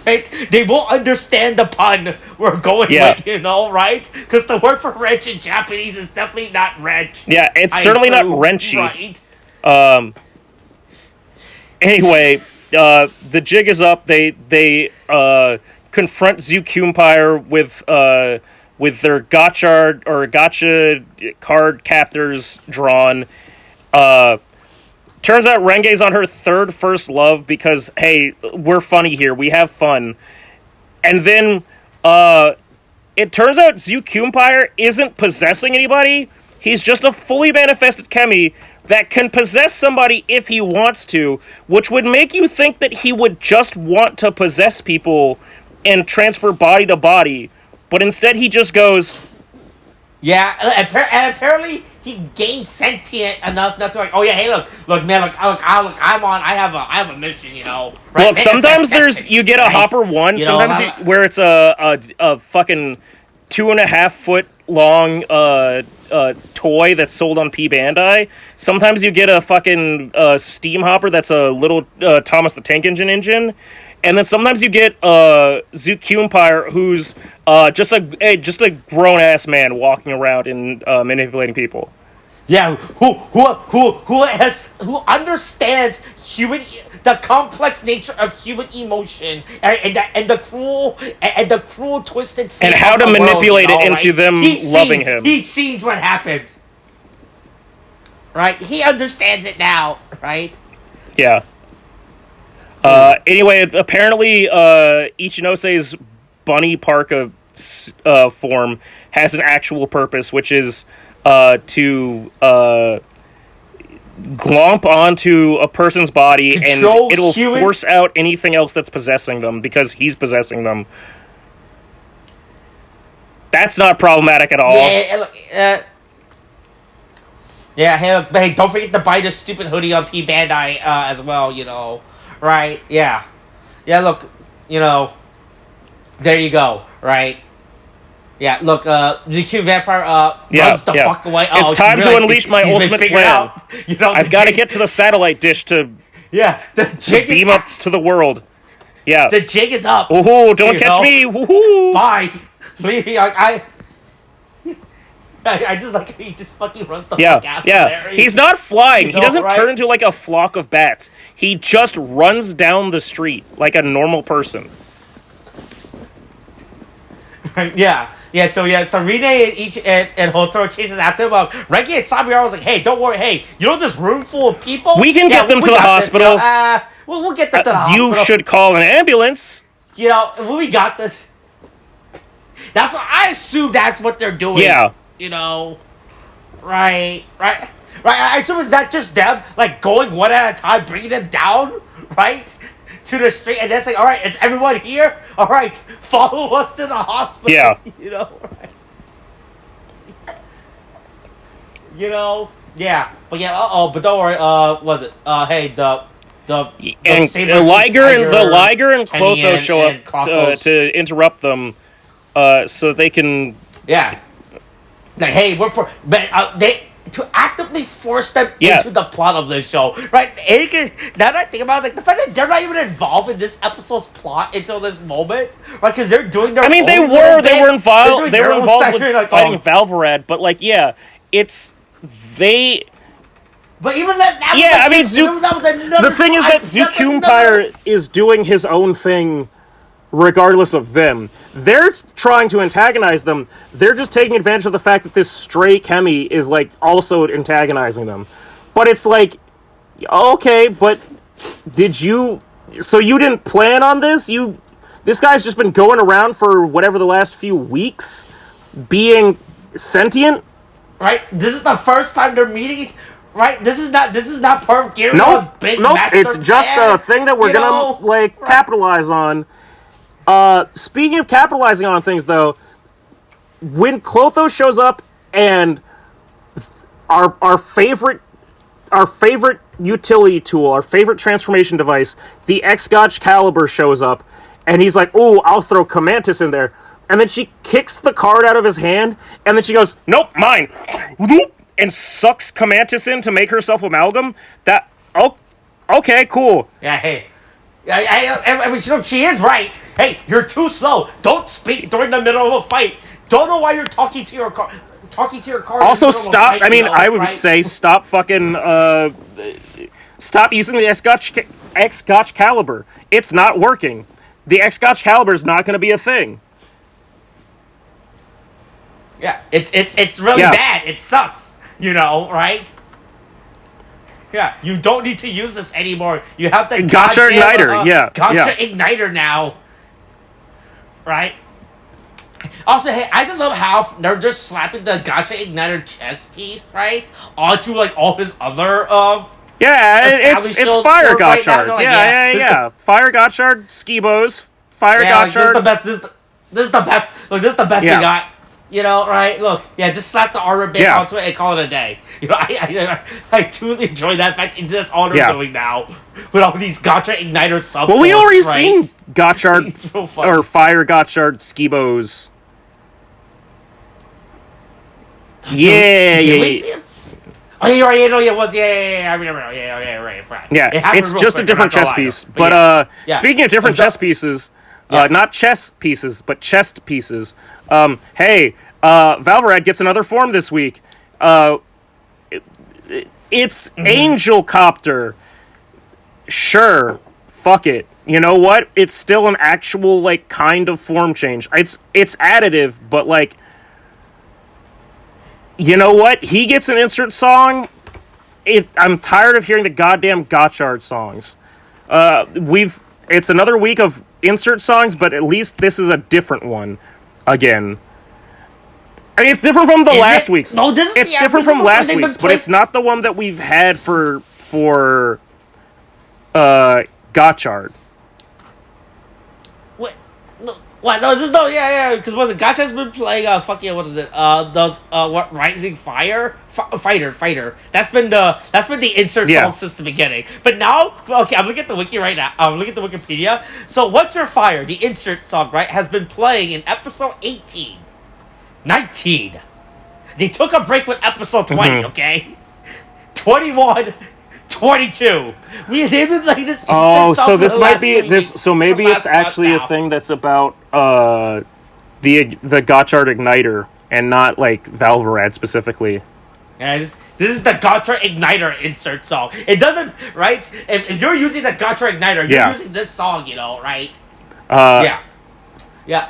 Right? They won't understand the pun we're going with, you know, right? Because the word for wrench in Japanese is definitely not wrench. Yeah, it's certainly not wrenchy. Right? Anyway, the jig is up. They confront Zukunpire with their Gotchard or Gotcha card captors drawn. Turns out Renge's on her third first love because, hey, we're funny here. We have fun. And then it turns out Zukunpire isn't possessing anybody. He's just a fully manifested Chemy that can possess somebody if he wants to, which would make you think that he would just want to possess people and transfer body to body. But instead he just goes... Yeah, and apparently he gained sentient enough not to like, oh yeah, hey look man, I have a mission, you know. Right? Look, sometimes you get a Hopper 1, sometimes where it's a fucking 2.5 foot long toy that's sold on P Bandai. Sometimes you get a fucking steam hopper that's a little Thomas the Tank Engine. And then sometimes you get Zook Empire, who's just a grown ass man walking around and manipulating people. Yeah, who understands the complex nature of human emotion and the cruel twisted fate and how of to the manipulate world, it into them loving him. He sees what happens, right? He understands it now, right? Yeah. Anyway, apparently, Ichinose's Bunny Parka form has an actual purpose, which is to glomp onto a person's body and it'll force out anything else that's possessing them because he's possessing them. That's not problematic at all. Hey, don't forget to buy this stupid hoodie on P Bandai as well, you know. Right, yeah. Yeah, look, you know, there you go, right? Yeah, look, the cute vampire runs the fuck away. It's time to unleash my ultimate plan. You know, I've got to get to the satellite dish to beam up to the world. Yeah. The jig is up. Ooh, don't catch me. Woohoo. Bye. Leave me. I just like he just fucking runs the fuck out there. He's not flying. You know, he doesn't turn into like a flock of bats. He just runs down the street like a normal person. Yeah. So Rine and Hotaro chases after him. Renki and Sabiyaro was like, hey, don't worry. Hey, you know this room full of people? We can get them to the hospital. We'll get them to the hospital. You should call an ambulance. You know, we got this. That's what I assume that's what they're doing. Yeah. You know, right. I assume it's not just them, like, going one at a time, bringing them down, right, to the street, and then saying, all right, is everyone here? All right, follow us to the hospital. Yeah. You know, right? You know, yeah. But yeah, but don't worry, was it? Hey, the Saber Liger and Clotho show up to interrupt them, so they can. Yeah. Like, hey, they to actively force them into the plot of this show, right? And now that I think about it, like the fact that they're not even involved in this episode's plot until this moment, right? Because they're doing their. I mean, they were involved with fighting Valvarad, but like, it's they. But even that I mean, the thing is that Zook Empire is doing his own thing. Regardless of them. They're trying to antagonize them. They're just taking advantage of the fact that this stray Chemy is, like, also antagonizing them. But it's like, okay, but so you didn't plan on this? This guy's just been going around for whatever the last few weeks, being sentient? Right? This is the first time they're meeting, right? This is not part of Gyria's big master it's just plan, a thing that we're gonna, capitalize on. Speaking of capitalizing on things, though, when Clotho shows up and our favorite utility tool, our favorite transformation device, the Excalibur shows up, and he's like, "Ooh, I'll throw Camantis in there," and then she kicks the card out of his hand, and then she goes, "Nope, mine," and sucks Camantis in to make herself amalgam. Okay, cool. Yeah, hey, I mean, she is right. Hey, you're too slow. Don't speak during the middle of a fight. Don't know why you're talking to your car. Also, stop. I mean, I would say stop fucking. Stop using the Excalibur. It's not working. The Excalibur is not going to be a thing. Yeah, it's really bad. It sucks. You know, right? Yeah, you don't need to use this anymore. You have the Gotchard Igniter. Gotcha Igniter now. Right? Also, hey, I just love how they're just slapping the Gotcha Igniter chest piece, right? Onto, like, all his other, it's Fire Gotchard. Right yeah. Fire Gotchard, Skibos, Fire Gotchard. This is the best. Look, this is the best we got. You know, right? Look, yeah, just slap the armor bit onto it and call it a day. You know, I truly enjoy that fact. It's just all they're doing now with all these Gotchard Igniter subplots. Well, we already right? seen Gotchard or Fire Gotchard Skibos. Yeah. Oh, you're right. No, yeah, it was. Yeah. I remember. Yeah, right. Yeah, it's just a different chess piece. But speaking of different chess pieces, not chess pieces, but chest pieces. Hey, Valverad gets another form this week. It's Angel Copter. Sure, fuck it. You know what? It's still an actual like kind of form change. It's additive, but like. You know what? He gets an insert song. I'm tired of hearing the goddamn Gotchard songs. It's another week of insert songs, but at least this is a different one. Again. I mean, it's different from the last week's. No, it's different from last week's, but it's not the one that we've had for Gotchard. What? No, this no, yeah, because Gotchard's been playing what is it? Rising Fighter. That's been the insert song since the beginning. But now, okay, I'm looking at the wiki right now. I'm looking at the Wikipedia. So, What's Your Fire? The insert song, right, has been playing in episode 18, 19. They took a break with episode 20. Okay, 21. 22. They've been playing this. Oh, so this might be this. So maybe it's actually a thing that's about the Gotchard Igniter and not like Valverad specifically. Yeah, this is the Gotchard Igniter insert song. It doesn't, right? If you're using the Gotchard Igniter, you're using this song, you know, right? Yeah. The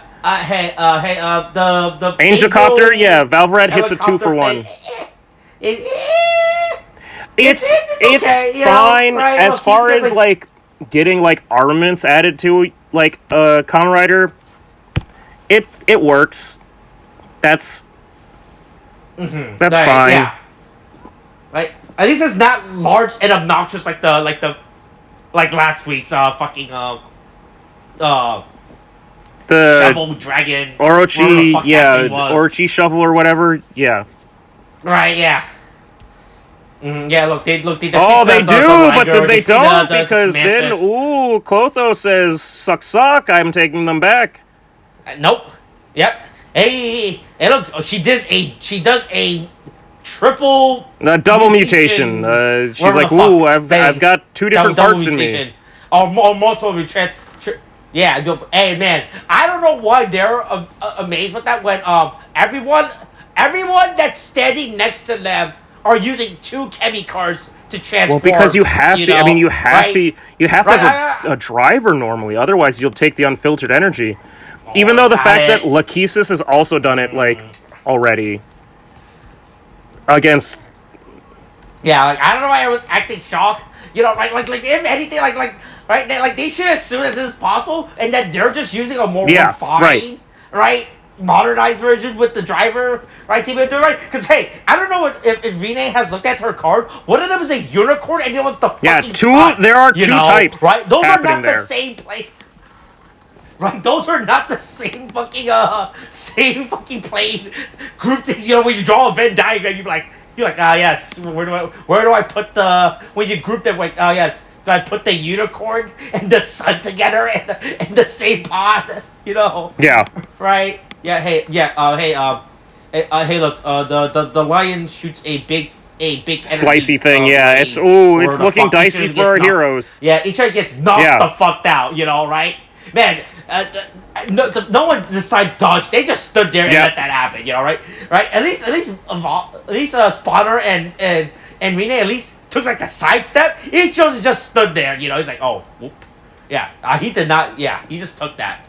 Angel Copter. Yeah, Valverad hits a 2-for-1. It's okay, fine right? As far as like getting like armaments added to like Kamen Rider. It works. That's fine. Yeah. Right. At least it's not large and obnoxious like last week's the shovel dragon Orochi, Orochi shovel or whatever. Yeah. Right. Yeah. Yeah, look, they do, but they don't, because then, Clotho says, suck, I'm taking them back. Nope. Yep. Hey, look, she does a triple... double mutation. She's like, I've got two different parts in me. Or multiple yeah, hey, man, I don't know why they're amazed with that when everyone that's standing next to them are using 2 Chemy cards to transform. Well, because you have to. I mean, you have to have a driver normally. Otherwise, you'll take the unfiltered energy. Even though the fact that Lachesis has also done it like already against. Yeah, like I don't know why I was acting shocked. You know, like if anything, right? They should assume that this is possible, and that they're just using a more refined, right? Modernized version with the driver, right? Right? Because hey, I don't know if Rene has looked at her card. One of them is a unicorn, and the other one's the fucking sun, there are two types, right? Those are not there. The same play. Right? Those are not the same fucking plane group things. You know, when you draw a Venn diagram, you're like, yes. Where do I put the when you group them? Like, yes. Do I put the unicorn and the sun together in the same pod? You know? Yeah. Right. Yeah. Hey. Look. The lion shoots a big slicey thing. Yeah. It's looking dicey for our heroes. Yeah. Each other gets knocked the fuck out. You know, right? Man. No one decided dodge. They just stood there and let that happen. You know, right? Right. At least Spawner and Rene at least took like a sidestep. He just stood there. You know, he's like, oh, whoop. Yeah. He did not. Yeah. He just took that.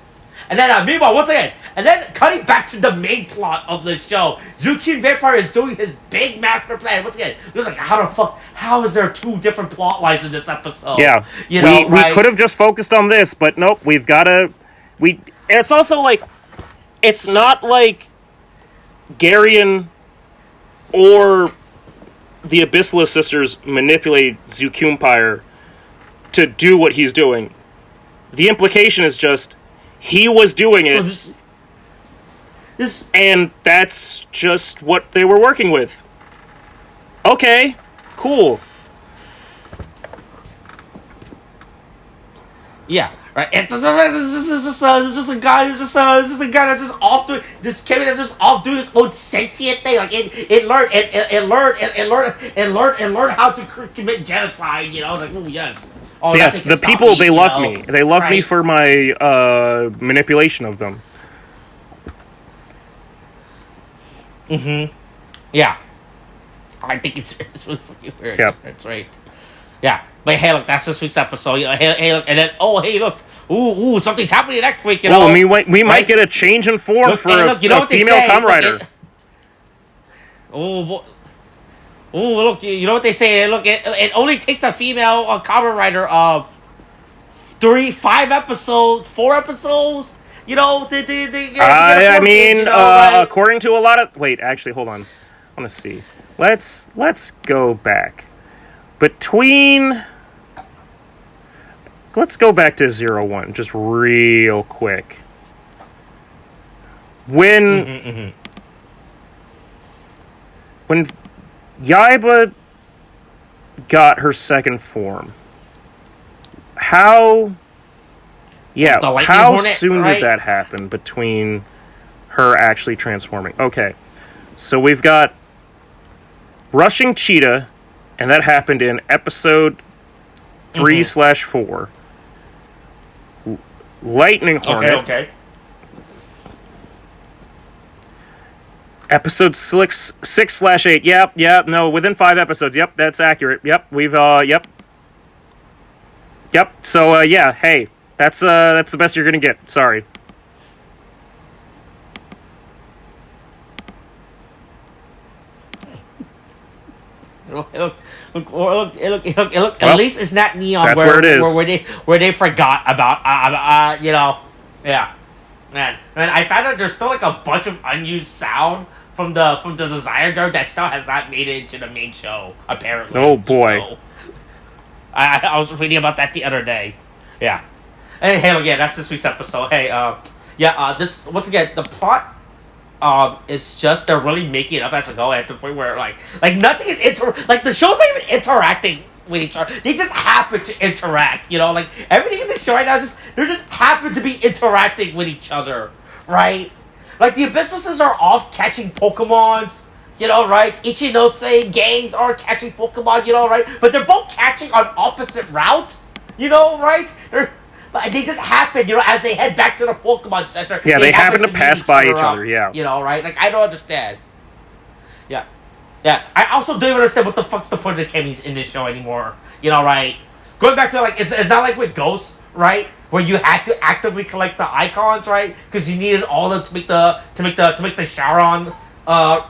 And then, meanwhile, once again, and then cutting back to the main plot of the show, Zuki Vampire is doing his big master plan. Once again, it was like, how is there 2 different plot lines in this episode? Yeah, you know, we could have just focused on this, but nope, we've got to. It's also like, it's not like Garion or the Abyssala sisters manipulate Zukumpire to do what he's doing. The implication is just. He was doing it. And that's just what they were working with. Okay, cool. Yeah, right. And this is just a guy. This is just a guy that's just off doing this. Kevin that's just off doing his own sentient thing. Like it learned how to commit genocide. You know, like oh yes. Oh, Yes, the people, they love me. They love me right. for my manipulation of them. Mm-hmm. Yeah. I think it's really fucking weird. Yep. That's right. Yeah. But hey, look, that's this week's episode. You know, hey, look, and then hey, look, ooh, something's happening next week. You know, we might get a change in form for a female Kamen Rider. Look, you know what they say? Look, it only takes a female Kamen Rider 4 episodes. You know, I mean, right? According to a lot of... Wait, actually, hold on. I want to see. Let's go back. Let's go back to 01, just real quick. When Yaiba got her second form, how soon did that happen between her actually transforming? Okay, so we've got Rushing Cheetah, and that happened in episode 3/4. Lightning Hornet. Okay. Episode 6/8. Yep. No, within 5 episodes. Yep, that's accurate. Yep, we've Yep. So yeah, hey, that's the best you're gonna get. Sorry. Look. At least it's not Neon. That's where it is. Where they forgot about you know, yeah, man. I found out there's still like a bunch of unused sound from the Desire Guard that still has not made it into the main show. Apparently. Oh boy. So, I was reading about that the other day. Yeah. Hey, look, yeah, that's this week's episode. Hey, this once again the plot. It's just they're really making it up as they go at the point where like nothing is the show's not even interacting with each other. They just happen to interact, you know, like everything in the show right now they just happen to be interacting with each other, right? Like the Abyssals are off catching Pokemons, you know, right? Ichinose gangs are catching Pokemon, you know, right? But they're both catching on opposite routes, you know, right? They just happen, you know, as they head back to the Pokemon Center. Yeah, they happen to pass by each other, yeah. You know, right? Like, I don't understand. Yeah. Yeah. I also don't understand what the fuck's the point of the Chemys in this show anymore. You know, right? Going back to, like, it's not like with Ghosts, right? Where you had to actively collect the icons, right? Because you needed all of them to make the Sharon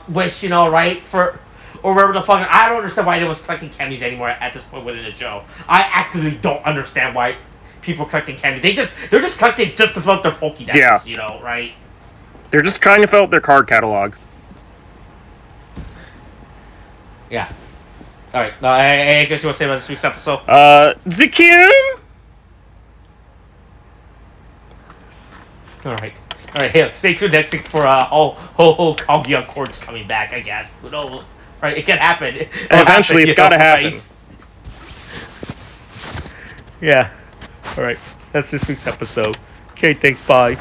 wish, you know, right? Or whatever the fuck. I don't understand why they was collecting Chemys anymore at this point within the show. I actively don't understand why people collecting Chemys. They're just collecting just to fill up their Pokédexes, you know, right? They're just trying to fill up their card catalog. Yeah. Alright, I guess you want to say about this week's episode? Zekune? Alright, hey, stay tuned next week for Kaguya Court's coming back, I guess. Who knows? Right, it can happen. Eventually, it's gotta happen. Right? Yeah. Alright, that's this week's episode. Okay, thanks, bye.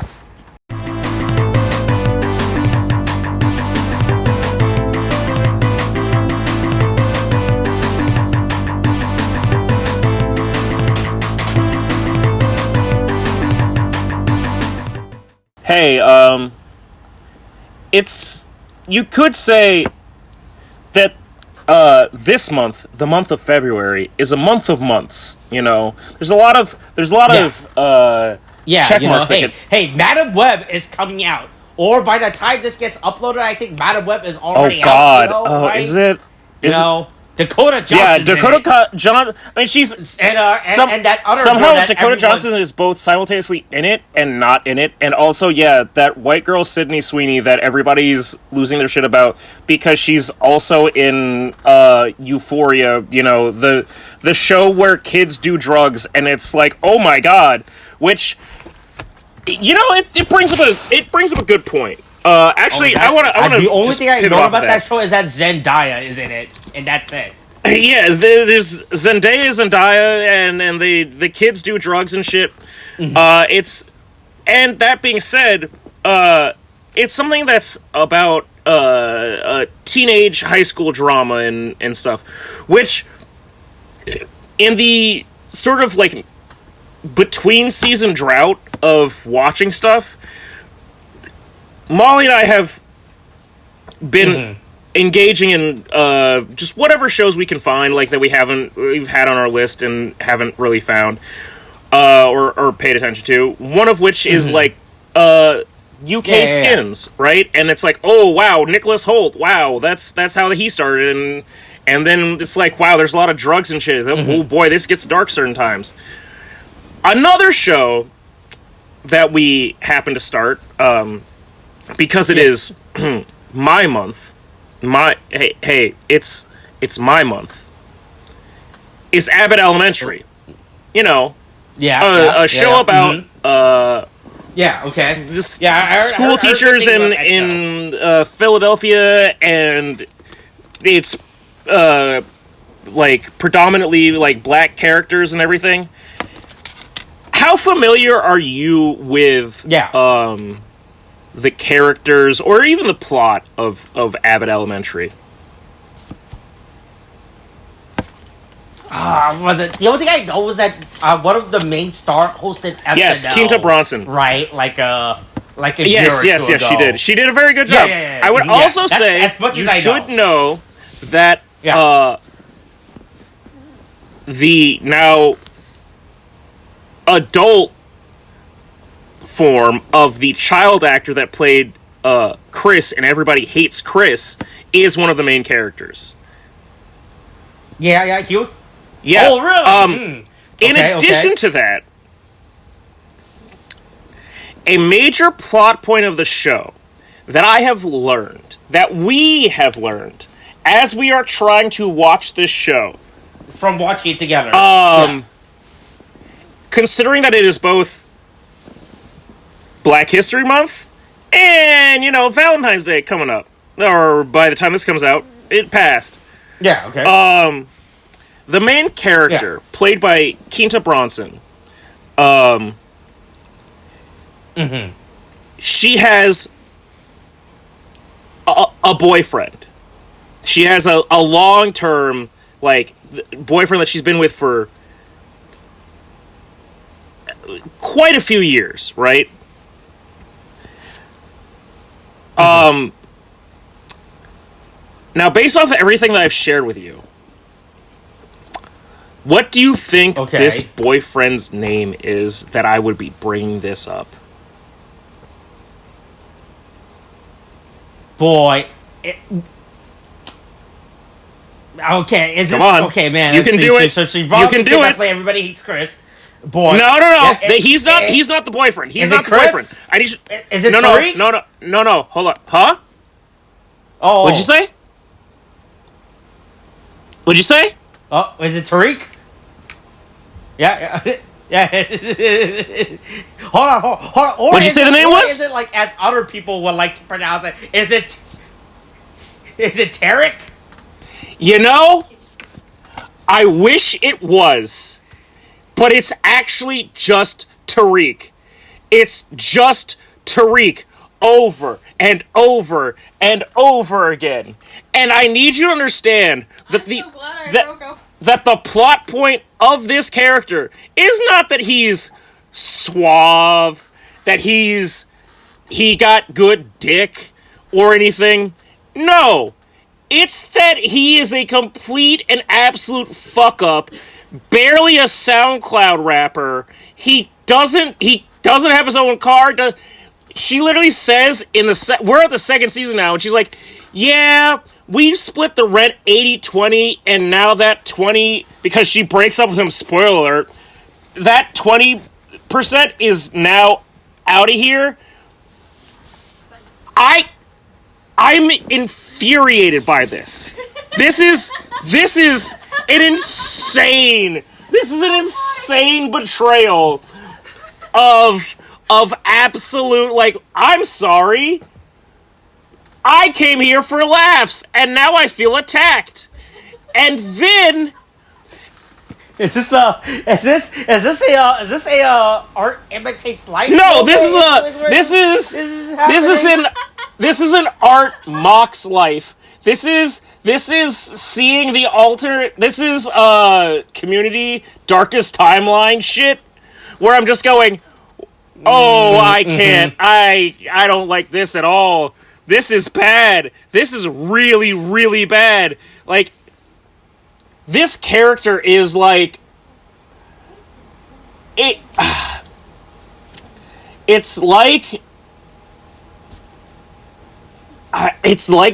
Hey, you could say that this month, the month of February, is a month of months. You know, there's a lot of check marks. Hey, Madam Web is coming out, or by the time this gets uploaded, I think Madam Web is already out. Oh God! You know, right? Is it? Dakota Johnson. Yeah, Dakota John. I mean, she's and that other somehow Dakota Johnson is both simultaneously in it and not in it, and also that white girl Sydney Sweeney that everybody's losing their shit about because she's also in Euphoria. You know, the show where kids do drugs, and it's like, oh my God, which you know it brings up a good point. Actually, I want to. The only thing I know about that show is that Zendaya is in it, and that's it. Yeah, there's Zendaya, and the kids do drugs and shit. Mm-hmm. And that being said, it's something that's about a teenage high school drama and stuff, which in the sort of like between season drought of watching stuff, Molly and I have been engaging in just whatever shows we can find, like that we've had on our list and haven't really found or paid attention to. One of which is like UK Skins, right? And it's like, oh wow, Nicholas Hoult, wow, that's how he started, and then it's like, wow, there's a lot of drugs and shit. Oh boy, this gets dark certain times. Another show that we happen to start, because it is my month. It's my month. Is Abbott Elementary. You know. A show about school teachers in Philadelphia, and it's like predominantly like black characters and everything. How familiar are you with the characters or even the plot of Abbott Elementary? Was it the only thing I know was that one of the main star hosted SNL? Yes, Quinta Bronson. Right, like a yes, she did. She did a very good job. Yeah. I would also say you should know that the now adult form of the child actor that played Chris and Everybody Hates Chris is one of the main characters. Yeah, you. Yeah. Oh, really? In addition to that, a major plot point of the show that I have learned, that we have learned, as we are trying to watch this show. From watching it together. Considering that it is both Black History Month and, Valentine's Day coming up. Or by the time this comes out, it passed. Yeah, okay. The main character, played by Quinta Bronson, she has a boyfriend. She has a long-term, boyfriend that she's been with for quite a few years, right? Now, based off of everything that I've shared with you, what do you think this boyfriend's name is that I would be bringing this up? Boy. Okay, is this... Come on. Okay, man. You can do it. So she you can do it. Everybody Hates Chris. Boy. No. Yeah, he's not the boyfriend. He's not the boyfriend. Is it Tariq? No. Hold up. Huh? Oh. What'd you say? Oh, is it Tariq? Yeah. Hold on. Or what'd you say the name was? Is it like as other people would like to pronounce it? Is it Tariq? I wish it was, but it's actually just Tariq. It's just Tariq over and over and over again. And I need you to understand that that the plot point of this character is not that he's suave, that he got good dick or anything. No. It's that he is a complete and absolute fuck up, barely a SoundCloud rapper. He doesn't have his own car. She literally says we're at the second season now, and she's like, yeah, we've split the rent 80-20, and now that 20, because she breaks up with him, spoiler alert, that 20% is now out of here. I'm infuriated by this. This is an insane betrayal of absolute, I'm sorry, I came here for laughs, and now I feel attacked. And then Is this a art imitates life? no, this is an art mocks life. This is seeing the alter. This is Community darkest timeline shit, where I'm just going, oh, I can't. I don't like this at all. This is bad. This is really, really bad. Like, this character is like it. It's like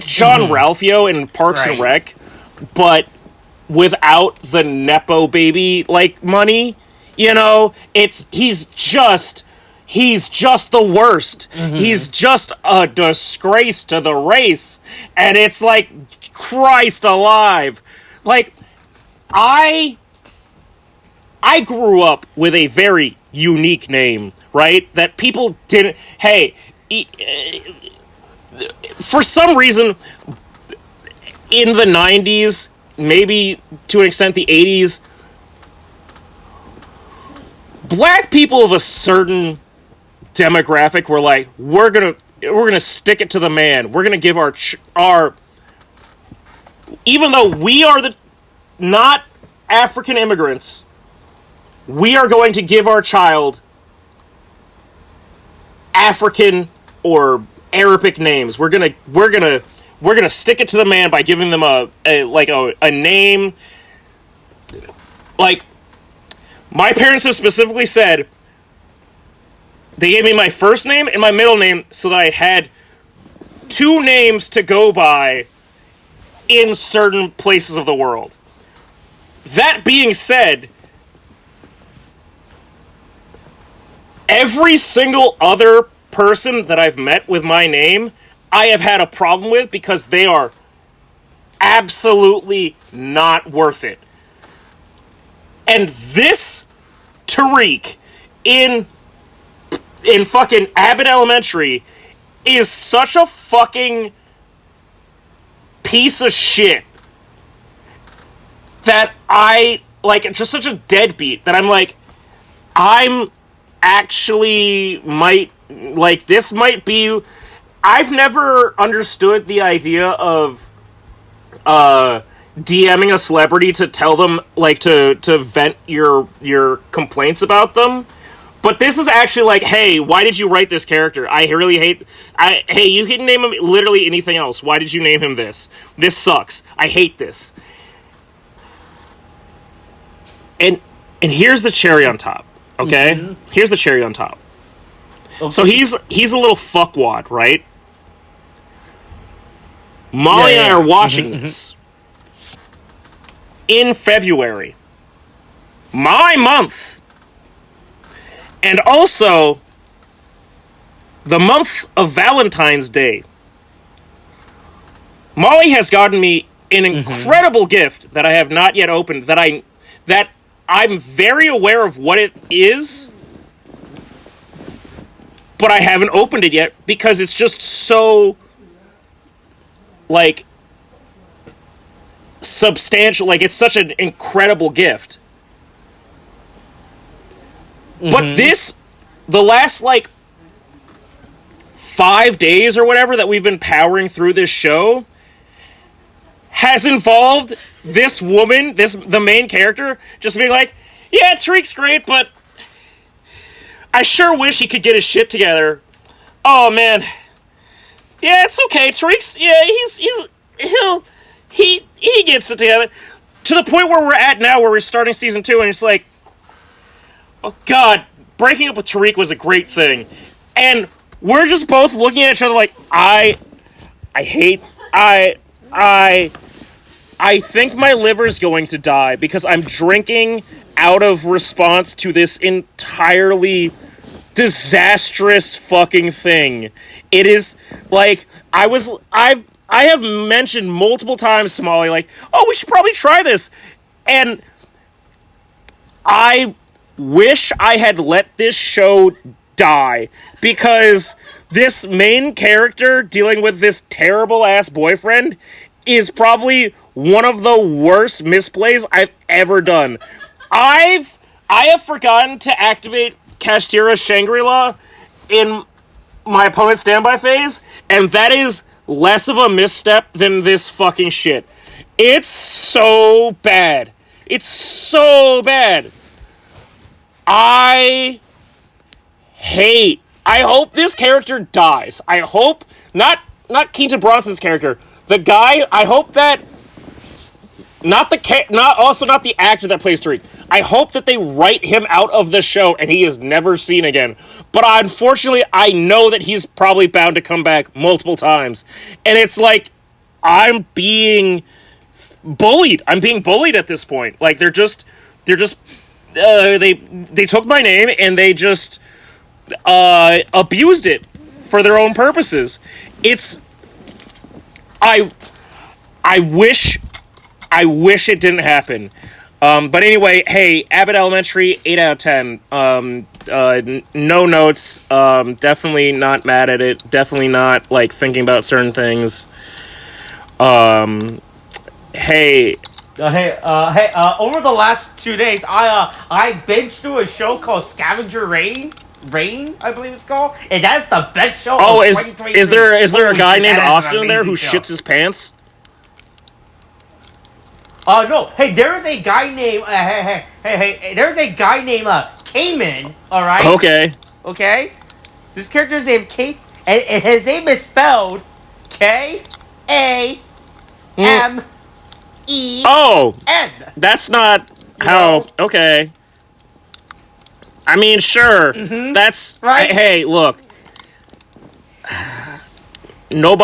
John Ralphio in Parks and Rec, but without the nepo baby like money. You know, he's just the worst. He's just a disgrace to the race, and it's like, Christ alive. Like, I grew up with a very unique name, right? That people didn't. Hey, for some reason, in the 90s, maybe to an extent the 80s, black people of a certain demographic were like, we're gonna stick it to the man. We're gonna give our even though we are the not African immigrants, we are going to give our child African or Arabic names. We're gonna stick it to the man by giving them a name. Like, my parents have specifically said they gave me my first name and my middle name so that I had two names to go by in certain places of the world. That being said, every single other person that I've met with my name, I have had a problem with because they are absolutely not worth it. And this Tariq in fucking Abbott Elementary is such a fucking piece of shit that I, like, just such a deadbeat that I'm like, I'm actually this might be. I've never understood the idea of DMing a celebrity to tell them, like, to vent your complaints about them. But this is actually like, hey, why did you write this character? I really hate... hey, you can name him literally anything else. Why did you name him this? This sucks. I hate this. And here's the cherry on top, okay? Mm-hmm. Here's the cherry on top. Okay. So he's a little fuckwad, right? Molly and I are watching this in February. My month. And also, the month of Valentine's Day. Molly has gotten me an incredible gift that I have not yet opened, that I'm very aware of what it is, but I haven't opened it yet because it's just so, like, substantial. Like, it's such an incredible gift. But the last, like, 5 days or whatever that we've been powering through this show has involved this woman, the main character, just being like, yeah, Tariq's great, but I sure wish he could get his shit together. Oh, man. Yeah, it's okay. Tariq's, yeah, he gets it together. To the point where we're at now, where we're starting season 2, and it's like, oh, God, breaking up with Tariq was a great thing. And we're just both looking at each other like, I think my liver's going to die because I'm drinking out of response to this entirely disastrous fucking thing. It is, like, I have mentioned multiple times to Molly, like, oh, we should probably try this. And I wish I had let this show die, because this main character dealing with this terrible ass boyfriend is probably one of the worst misplays I've ever done. I have forgotten to activate Kashtira's Shangri-La in my opponent's standby phase, and that is less of a misstep than this fucking shit. It's so bad. It's so bad. I hope this character dies. I hope not Keaton Bronson's character. The guy, I hope that not the actor that plays Tariq. I hope that they write him out of the show and he is never seen again. But unfortunately, I know that he's probably bound to come back multiple times. And it's like, I'm being bullied. I'm being bullied at this point. Like, they took my name and they just abused it for their own purposes. I wish it didn't happen. But anyway, hey, Abbott Elementary, 8 out of 10. No notes. Definitely not mad at it. Definitely not, like, thinking about certain things. Hey. Over the last 2 days, I binged through a show called Scavenger Rain, I believe it's called, and that's the best show. Oh, is there a guy named Austin there who shits his pants? No. Hey, there is a guy named. There's a guy named Kamen. All right. Okay. This character's name and his name is spelled Kamen. Oh, that's not how. Okay. I mean, sure. Mm-hmm. That's right. Hey, look. No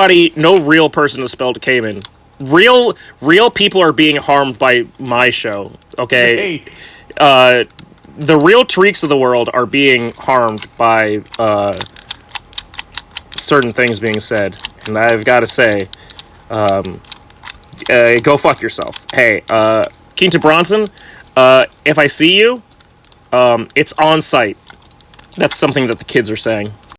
real person is spelled Kamen. Real people are being harmed by my show, okay? The real Tariqs of the world are being harmed by certain things being said. And I've got to say, go fuck yourself. Hey, Keaton Bronson, if I see you, it's on site. That's something that the kids are saying.